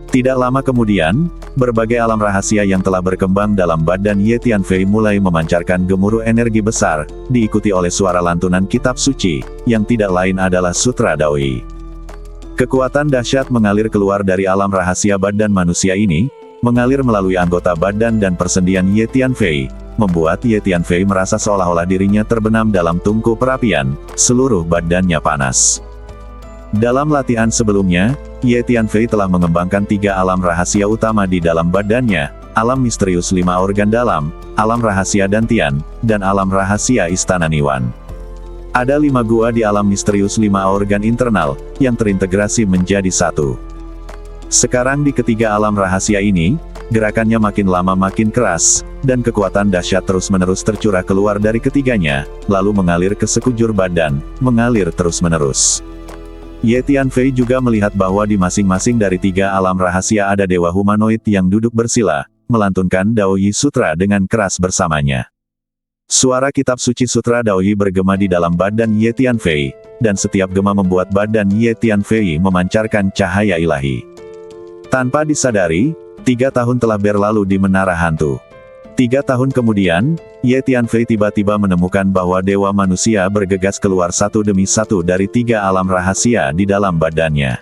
Tidak lama kemudian, berbagai alam rahasia yang telah berkembang dalam badan Ye Tianfei mulai memancarkan gemuruh energi besar, diikuti oleh suara lantunan kitab suci, yang tidak lain adalah Sutra Dao Yi. Kekuatan dahsyat mengalir keluar dari alam rahasia badan manusia ini, mengalir melalui anggota badan dan persendian Ye Tianfei, membuat Ye Tianfei merasa seolah-olah dirinya terbenam dalam tungku perapian, seluruh badannya panas. Dalam latihan sebelumnya, Ye Tianfei telah mengembangkan 3 alam rahasia utama di dalam badannya, alam misterius 5 organ dalam, alam rahasia Dantian, dan alam rahasia Istana Niwan. Ada 5 gua di alam misterius 5 organ internal, yang terintegrasi menjadi satu. Sekarang di ketiga alam rahasia ini, gerakannya makin lama makin keras, dan kekuatan dahsyat terus-menerus tercurah keluar dari ketiganya, lalu mengalir ke sekujur badan, mengalir terus-menerus. Ye Tianfei juga melihat bahwa di masing-masing dari 3 alam rahasia ada dewa humanoid yang duduk bersila, melantunkan Dao Yi Sutra dengan keras bersamanya. Suara kitab suci Sutra Dao Yi bergema di dalam badan Ye Tianfei, dan setiap gema membuat badan Ye Tianfei memancarkan cahaya ilahi. Tanpa disadari, 3 tahun telah berlalu di Menara Hantu. 3 tahun kemudian, Ye Tianfei tiba-tiba menemukan bahwa dewa manusia bergegas keluar satu demi satu dari 3 alam rahasia di dalam badannya.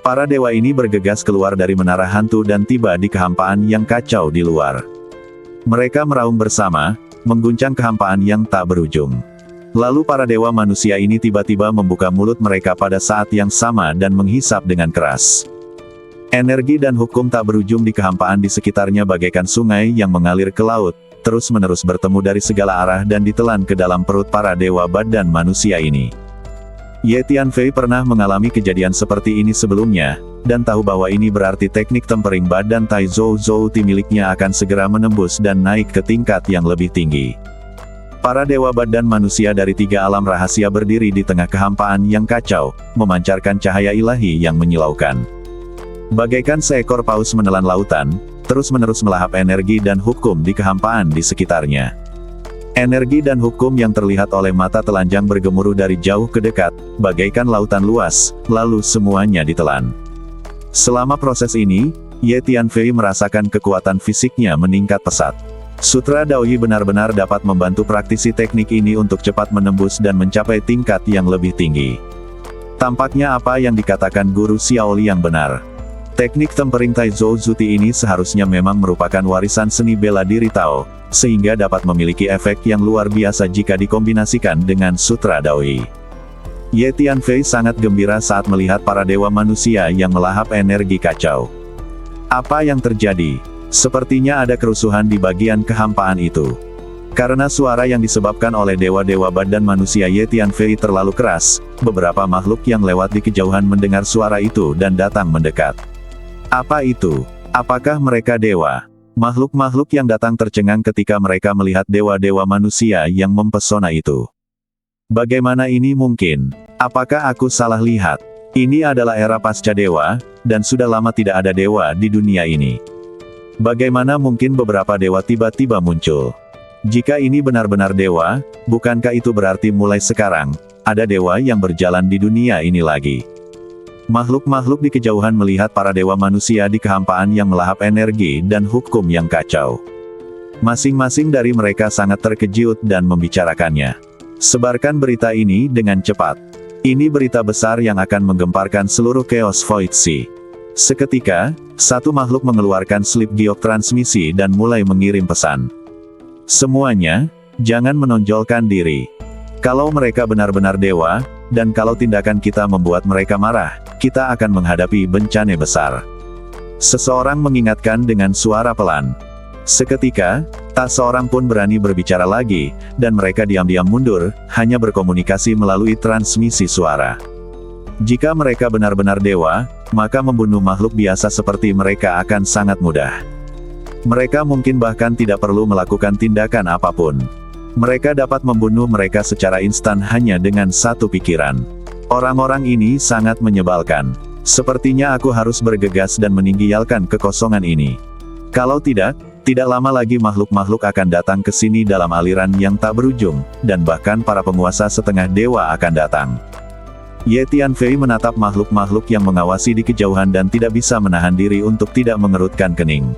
Para dewa ini bergegas keluar dari Menara Hantu dan tiba di kehampaan yang kacau di luar. Mereka meraung bersama, mengguncang kehampaan yang tak berujung. Lalu para dewa manusia ini tiba-tiba membuka mulut mereka pada saat yang sama dan menghisap dengan keras. Energi dan hukum tak berujung di kehampaan di sekitarnya bagaikan sungai yang mengalir ke laut, terus-menerus bertemu dari segala arah dan ditelan ke dalam perut para dewa badan manusia ini. Ye Tianfei pernah mengalami kejadian seperti ini sebelumnya, dan tahu bahwa ini berarti teknik tempering badan Tai Zhou Zhou Ti miliknya akan segera menembus dan naik ke tingkat yang lebih tinggi. Para dewa badan manusia dari 3 alam rahasia berdiri di tengah kehampaan yang kacau, memancarkan cahaya ilahi yang menyilaukan. Bagaikan seekor paus menelan lautan, terus-menerus melahap energi dan hukum di kehampaan di sekitarnya. Energi dan hukum yang terlihat oleh mata telanjang bergemuruh dari jauh ke dekat, bagaikan lautan luas, lalu semuanya ditelan. Selama proses ini, Ye Tianfei merasakan kekuatan fisiknya meningkat pesat. Sutra Dao Yi benar-benar dapat membantu praktisi teknik ini untuk cepat menembus dan mencapai tingkat yang lebih tinggi. Tampaknya apa yang dikatakan Guru Xiaoliang benar. Teknik tempering Tai Zhou Zhou Ti ini seharusnya memang merupakan warisan seni bela diri Tao, sehingga dapat memiliki efek yang luar biasa jika dikombinasikan dengan Sutra Dao Yi. Ye Tianfei sangat gembira saat melihat para dewa manusia yang melahap energi kacau. Apa yang terjadi? Sepertinya ada kerusuhan di bagian kehampaan itu. Karena suara yang disebabkan oleh dewa-dewa badan manusia Yetian Fei terlalu keras, beberapa makhluk yang lewat di kejauhan mendengar suara itu dan datang mendekat. Apa itu? Apakah mereka dewa? Makhluk-makhluk yang datang tercengang ketika mereka melihat dewa-dewa manusia yang mempesona itu. Bagaimana ini mungkin? Apakah aku salah lihat? Ini adalah era pasca dewa, dan sudah lama tidak ada dewa di dunia ini. Bagaimana mungkin beberapa dewa tiba-tiba muncul? Jika ini benar-benar dewa, bukankah itu berarti mulai sekarang, ada dewa yang berjalan di dunia ini lagi? Makhluk-makhluk di kejauhan melihat para dewa manusia di kehampaan yang melahap energi dan hukum yang kacau. Masing-masing dari mereka sangat terkejut dan membicarakannya. Sebarkan berita ini dengan cepat. Ini berita besar yang akan menggemparkan seluruh Chaos Void Sea. Seketika, satu makhluk mengeluarkan slip giok transmisi dan mulai mengirim pesan. Semuanya, jangan menonjolkan diri. Kalau mereka benar-benar dewa, dan kalau tindakan kita membuat mereka marah, kita akan menghadapi bencana besar. Seseorang mengingatkan dengan suara pelan. Seketika, tak seorang pun berani berbicara lagi, dan mereka diam-diam mundur, hanya berkomunikasi melalui transmisi suara. Jika mereka benar-benar dewa, maka membunuh makhluk biasa seperti mereka akan sangat mudah. Mereka mungkin bahkan tidak perlu melakukan tindakan apapun. Mereka dapat membunuh mereka secara instan hanya dengan satu pikiran. Orang-orang ini sangat menyebalkan. Sepertinya aku harus bergegas dan meninggalkan kekosongan ini. Kalau tidak lama lagi makhluk-makhluk akan datang ke sini dalam aliran yang tak berujung, dan bahkan para penguasa setengah dewa akan datang. Yetian Fei menatap makhluk-makhluk yang mengawasi di kejauhan dan tidak bisa menahan diri untuk tidak mengerutkan kening.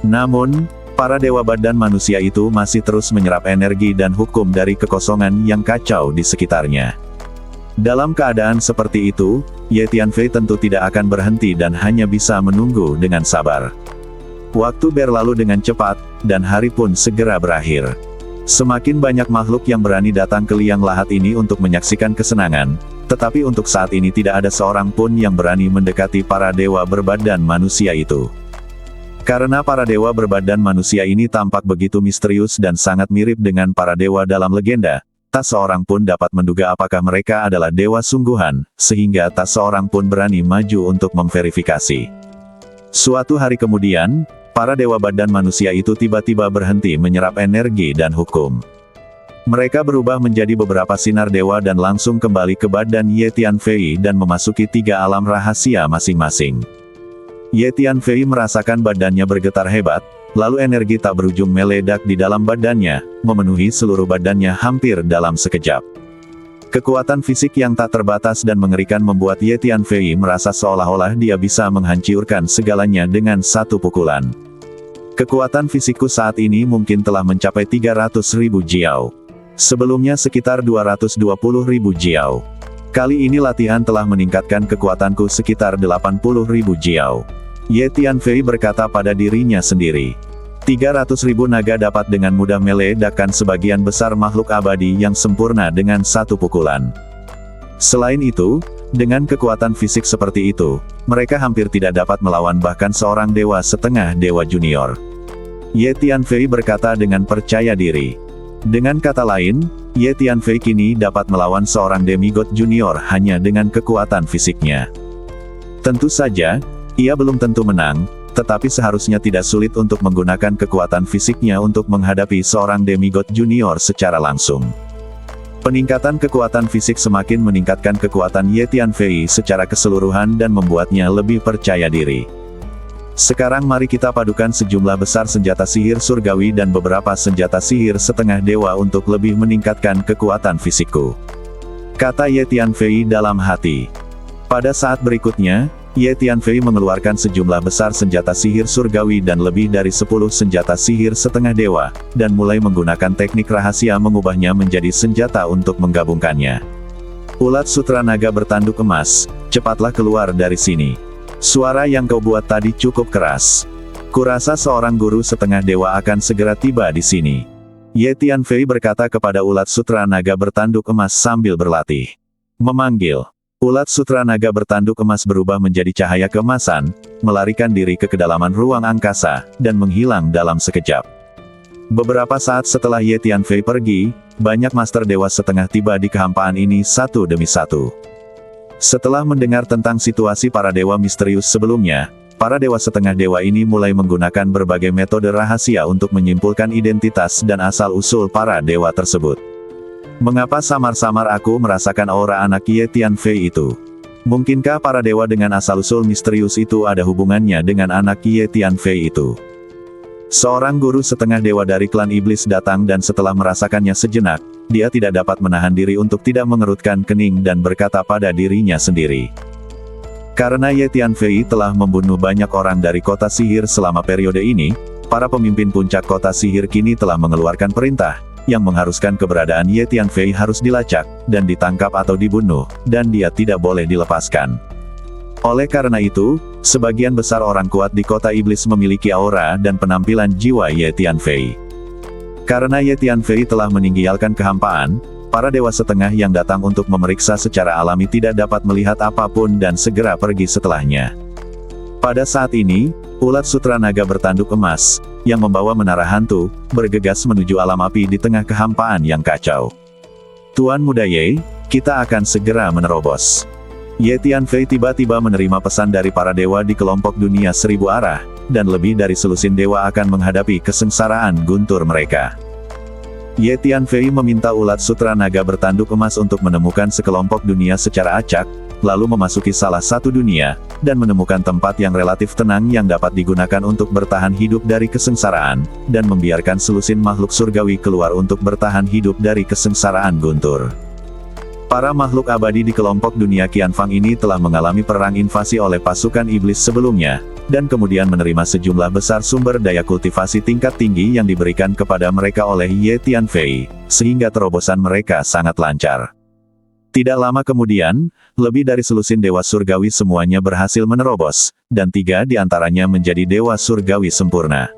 Namun, para dewa badan manusia itu masih terus menyerap energi dan hukum dari kekosongan yang kacau di sekitarnya. Dalam keadaan seperti itu, Yetian Fei tentu tidak akan berhenti dan hanya bisa menunggu dengan sabar. Waktu berlalu dengan cepat, dan hari pun segera berakhir. Semakin banyak makhluk yang berani datang ke liang lahat ini untuk menyaksikan kesenangan, tetapi untuk saat ini tidak ada seorang pun yang berani mendekati para dewa berbadan manusia itu. Karena para dewa berbadan manusia ini tampak begitu misterius dan sangat mirip dengan para dewa dalam legenda, tak seorang pun dapat menduga apakah mereka adalah dewa sungguhan, sehingga tak seorang pun berani maju untuk memverifikasi. Suatu hari kemudian, para dewa badan manusia itu tiba-tiba berhenti menyerap energi dan hukum. Mereka berubah menjadi beberapa sinar dewa dan langsung kembali ke badan Yetian Fei dan memasuki 3 alam rahasia masing-masing. Yetian Fei merasakan badannya bergetar hebat, lalu energi tak berujung meledak di dalam badannya, memenuhi seluruh badannya hampir dalam sekejap. Kekuatan fisik yang tak terbatas dan mengerikan membuat Yetian Fei merasa seolah-olah dia bisa menghancurkan segalanya dengan satu pukulan. Kekuatan fisikku saat ini mungkin telah mencapai 300.000 jiao. Sebelumnya sekitar 220.000 jiao. Kali ini latihan telah meningkatkan kekuatanku sekitar 80.000 jiao. Yetian Fei berkata pada dirinya sendiri. 300.000 naga dapat dengan mudah meledakkan sebagian besar makhluk abadi yang sempurna dengan satu pukulan. Selain itu, dengan kekuatan fisik seperti itu, mereka hampir tidak dapat melawan bahkan seorang dewa setengah dewa junior. Yetian Fei berkata dengan percaya diri. Dengan kata lain, Yetian Fei kini dapat melawan seorang demigod junior hanya dengan kekuatan fisiknya. Tentu saja, ia belum tentu menang, tetapi seharusnya tidak sulit untuk menggunakan kekuatan fisiknya untuk menghadapi seorang demigod junior secara langsung. Peningkatan kekuatan fisik semakin meningkatkan kekuatan Yetian Fei secara keseluruhan dan membuatnya lebih percaya diri. Sekarang mari kita padukan sejumlah besar senjata sihir surgawi dan beberapa senjata sihir setengah dewa untuk lebih meningkatkan kekuatan fisikku, kata Yetian Fei dalam hati. Pada saat berikutnya, Yetian Fei mengeluarkan sejumlah besar senjata sihir surgawi dan lebih dari 10 senjata sihir setengah dewa, dan mulai menggunakan teknik rahasia mengubahnya menjadi senjata untuk menggabungkannya. Ulat sutra naga bertanduk emas, cepatlah keluar dari sini. Suara yang kau buat tadi cukup keras. Kurasa seorang guru setengah dewa akan segera tiba di sini. Yetian Fei berkata kepada ulat sutra naga bertanduk emas sambil berlatih. Memanggil. Ulat sutra naga bertanduk emas berubah menjadi cahaya keemasan, melarikan diri ke kedalaman ruang angkasa, dan menghilang dalam sekejap. Beberapa saat setelah Ye Tianfei pergi, banyak master dewa setengah tiba di kehampaan ini satu demi satu. Setelah mendengar tentang situasi para dewa misterius sebelumnya, para dewa setengah dewa ini mulai menggunakan berbagai metode rahasia untuk menyimpulkan identitas dan asal-usul para dewa tersebut. Mengapa samar-samar aku merasakan aura anak Ye Tianfei itu? Mungkinkah para dewa dengan asal-usul misterius itu ada hubungannya dengan anak Ye Tianfei itu? Seorang guru setengah dewa dari klan iblis datang dan setelah merasakannya sejenak, dia tidak dapat menahan diri untuk tidak mengerutkan kening dan berkata pada dirinya sendiri. Karena Ye Tianfei telah membunuh banyak orang dari kota sihir selama periode ini, para pemimpin puncak kota sihir kini telah mengeluarkan perintah, yang mengharuskan keberadaan Ye Tianfei harus dilacak, dan ditangkap atau dibunuh, dan dia tidak boleh dilepaskan. Oleh karena itu, sebagian besar orang kuat di kota iblis memiliki aura dan penampilan jiwa Ye Tianfei. Karena Ye Tianfei telah meninggalkan kehampaan, para dewa setengah yang datang untuk memeriksa secara alami tidak dapat melihat apapun dan segera pergi setelahnya. Pada saat ini, ulat sutra naga bertanduk emas, yang membawa menara hantu, bergegas menuju alam api di tengah kehampaan yang kacau. Tuan Muda Ye, kita akan segera menerobos. Ye Tianfei tiba-tiba menerima pesan dari para dewa di kelompok dunia seribu arah, dan lebih dari selusin dewa akan menghadapi kesengsaraan guntur mereka. Ye Tianfei meminta ulat sutra naga bertanduk emas untuk menemukan sekelompok dunia secara acak, lalu memasuki salah satu dunia, dan menemukan tempat yang relatif tenang yang dapat digunakan untuk bertahan hidup dari kesengsaraan, dan membiarkan selusin makhluk surgawi keluar untuk bertahan hidup dari kesengsaraan guntur. Para makhluk abadi di kelompok dunia Qianfang ini telah mengalami perang invasi oleh pasukan iblis sebelumnya, dan kemudian menerima sejumlah besar sumber daya kultivasi tingkat tinggi yang diberikan kepada mereka oleh Ye Tianfei, sehingga terobosan mereka sangat lancar. Tidak lama kemudian, lebih dari selusin dewa surgawi semuanya berhasil menerobos, dan 3 di antaranya menjadi dewa surgawi sempurna.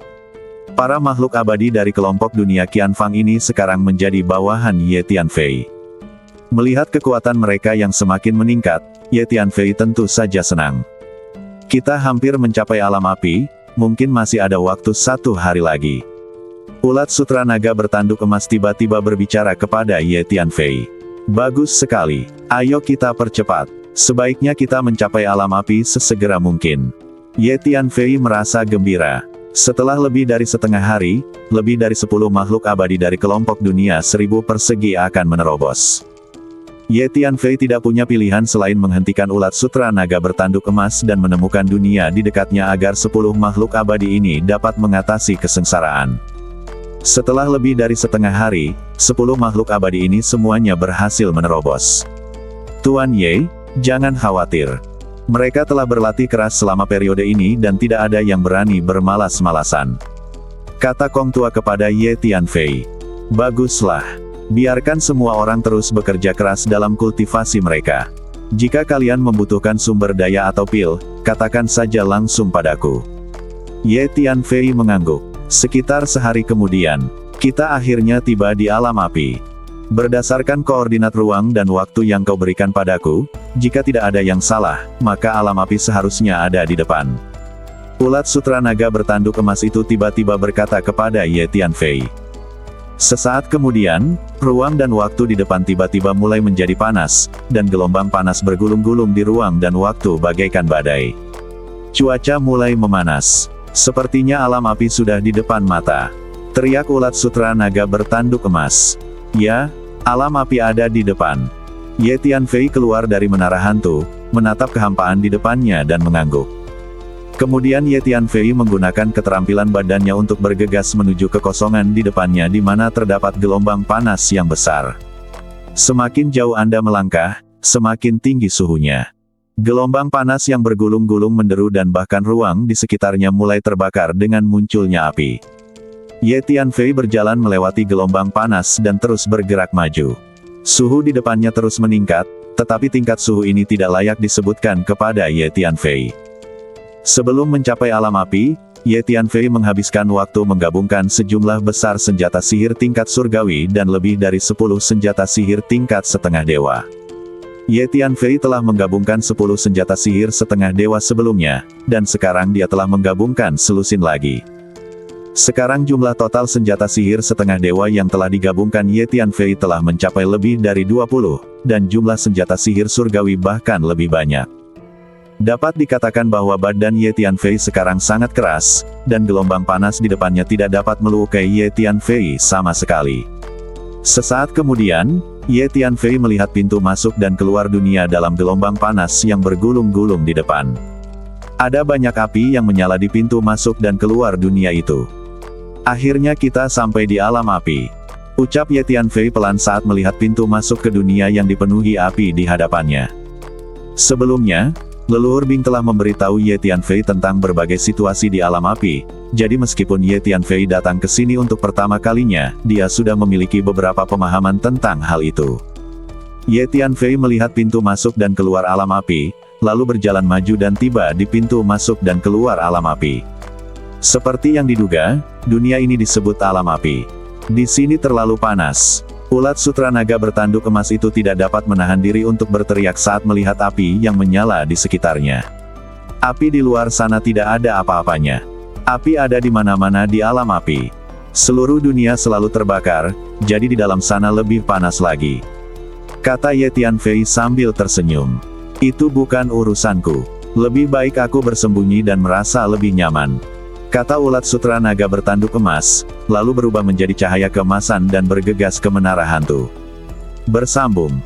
Para makhluk abadi dari kelompok dunia Qianfang ini sekarang menjadi bawahan Ye Tianfei. Melihat kekuatan mereka yang semakin meningkat, Ye Tianfei tentu saja senang. Kita hampir mencapai alam api, mungkin masih ada waktu 1 hari lagi. Ulat sutra naga bertanduk emas tiba-tiba berbicara kepada Ye Tianfei. Bagus sekali. Ayo kita percepat. Sebaiknya kita mencapai alam api sesegera mungkin. Ye Tianfei merasa gembira. Setelah lebih dari setengah hari, lebih dari 10 makhluk abadi dari kelompok dunia 1000 persegi akan menerobos. Ye Tianfei tidak punya pilihan selain menghentikan ulat sutra naga bertanduk emas dan menemukan dunia di dekatnya agar 10 makhluk abadi ini dapat mengatasi kesengsaraan. Setelah lebih dari setengah hari, 10 makhluk abadi ini semuanya berhasil menerobos. Tuan Ye, jangan khawatir. Mereka telah berlatih keras selama periode ini dan tidak ada yang berani bermalas-malasan. Kata Kong Tua kepada Ye Tianfei. Baguslah. Biarkan semua orang terus bekerja keras dalam kultivasi mereka. Jika kalian membutuhkan sumber daya atau pil, katakan saja langsung padaku. Ye Tianfei mengangguk. Sekitar sehari kemudian, kita akhirnya tiba di alam api. Berdasarkan koordinat ruang dan waktu yang kau berikan padaku, jika tidak ada yang salah, maka alam api seharusnya ada di depan. Ulat sutra naga bertanduk emas itu tiba-tiba berkata kepada Ye Tianfei. Sesaat kemudian, ruang dan waktu di depan tiba-tiba mulai menjadi panas, dan gelombang panas bergulung-gulung di ruang dan waktu bagaikan badai. Cuaca mulai memanas. Sepertinya alam api sudah di depan mata. Teriak ulat sutra naga bertanduk emas. Ya, alam api ada di depan. Ye Tianfei keluar dari menara hantu, menatap kehampaan di depannya dan mengangguk. Kemudian Ye Tianfei menggunakan keterampilan badannya untuk bergegas menuju kekosongan di depannya di mana terdapat gelombang panas yang besar. Semakin jauh Anda melangkah, semakin tinggi suhunya. Gelombang panas yang bergulung-gulung menderu dan bahkan ruang di sekitarnya mulai terbakar dengan munculnya api. Ye Tianfei berjalan melewati gelombang panas dan terus bergerak maju. Suhu di depannya terus meningkat, tetapi tingkat suhu ini tidak layak disebutkan kepada Ye Tianfei. Sebelum mencapai alam api, Ye Tianfei menghabiskan waktu menggabungkan sejumlah besar senjata sihir tingkat surgawi dan lebih dari 10 senjata sihir tingkat setengah dewa. Ye Tianfei telah menggabungkan 10 senjata sihir setengah dewa sebelumnya, dan sekarang dia telah menggabungkan selusin lagi. Sekarang jumlah total senjata sihir setengah dewa yang telah digabungkan Ye Tianfei telah mencapai lebih dari 20, dan jumlah senjata sihir surgawi bahkan lebih banyak. Dapat dikatakan bahwa badan Ye Tianfei sekarang sangat keras, dan gelombang panas di depannya tidak dapat melukai Ye Tianfei sama sekali. Sesaat kemudian, Ye Tianfei melihat pintu masuk dan keluar dunia dalam gelombang panas yang bergulung-gulung di depan. Ada banyak api yang menyala di pintu masuk dan keluar dunia itu. Akhirnya kita sampai di alam api. Ucap Ye Tianfei pelan saat melihat pintu masuk ke dunia yang dipenuhi api di hadapannya. Sebelumnya, leluhur Bing telah memberitahu Ye Tianfei tentang berbagai situasi di alam api, jadi meskipun Ye Tianfei datang ke sini untuk pertama kalinya, dia sudah memiliki beberapa pemahaman tentang hal itu. Ye Tianfei melihat pintu masuk dan keluar alam api, lalu berjalan maju dan tiba di pintu masuk dan keluar alam api. Seperti yang diduga, dunia ini disebut alam api. Di sini terlalu panas. Ulat sutra naga bertanduk emas itu tidak dapat menahan diri untuk berteriak saat melihat api yang menyala di sekitarnya. Api di luar sana tidak ada apa-apanya. Api ada di mana-mana di alam api. Seluruh dunia selalu terbakar, jadi di dalam sana lebih panas lagi. Kata Ye Tianfei sambil tersenyum. Itu bukan urusanku. Lebih baik aku bersembunyi dan merasa lebih nyaman. Kata ulat sutra naga bertanduk emas, lalu berubah menjadi cahaya keemasan dan bergegas ke menara hantu. Bersambung.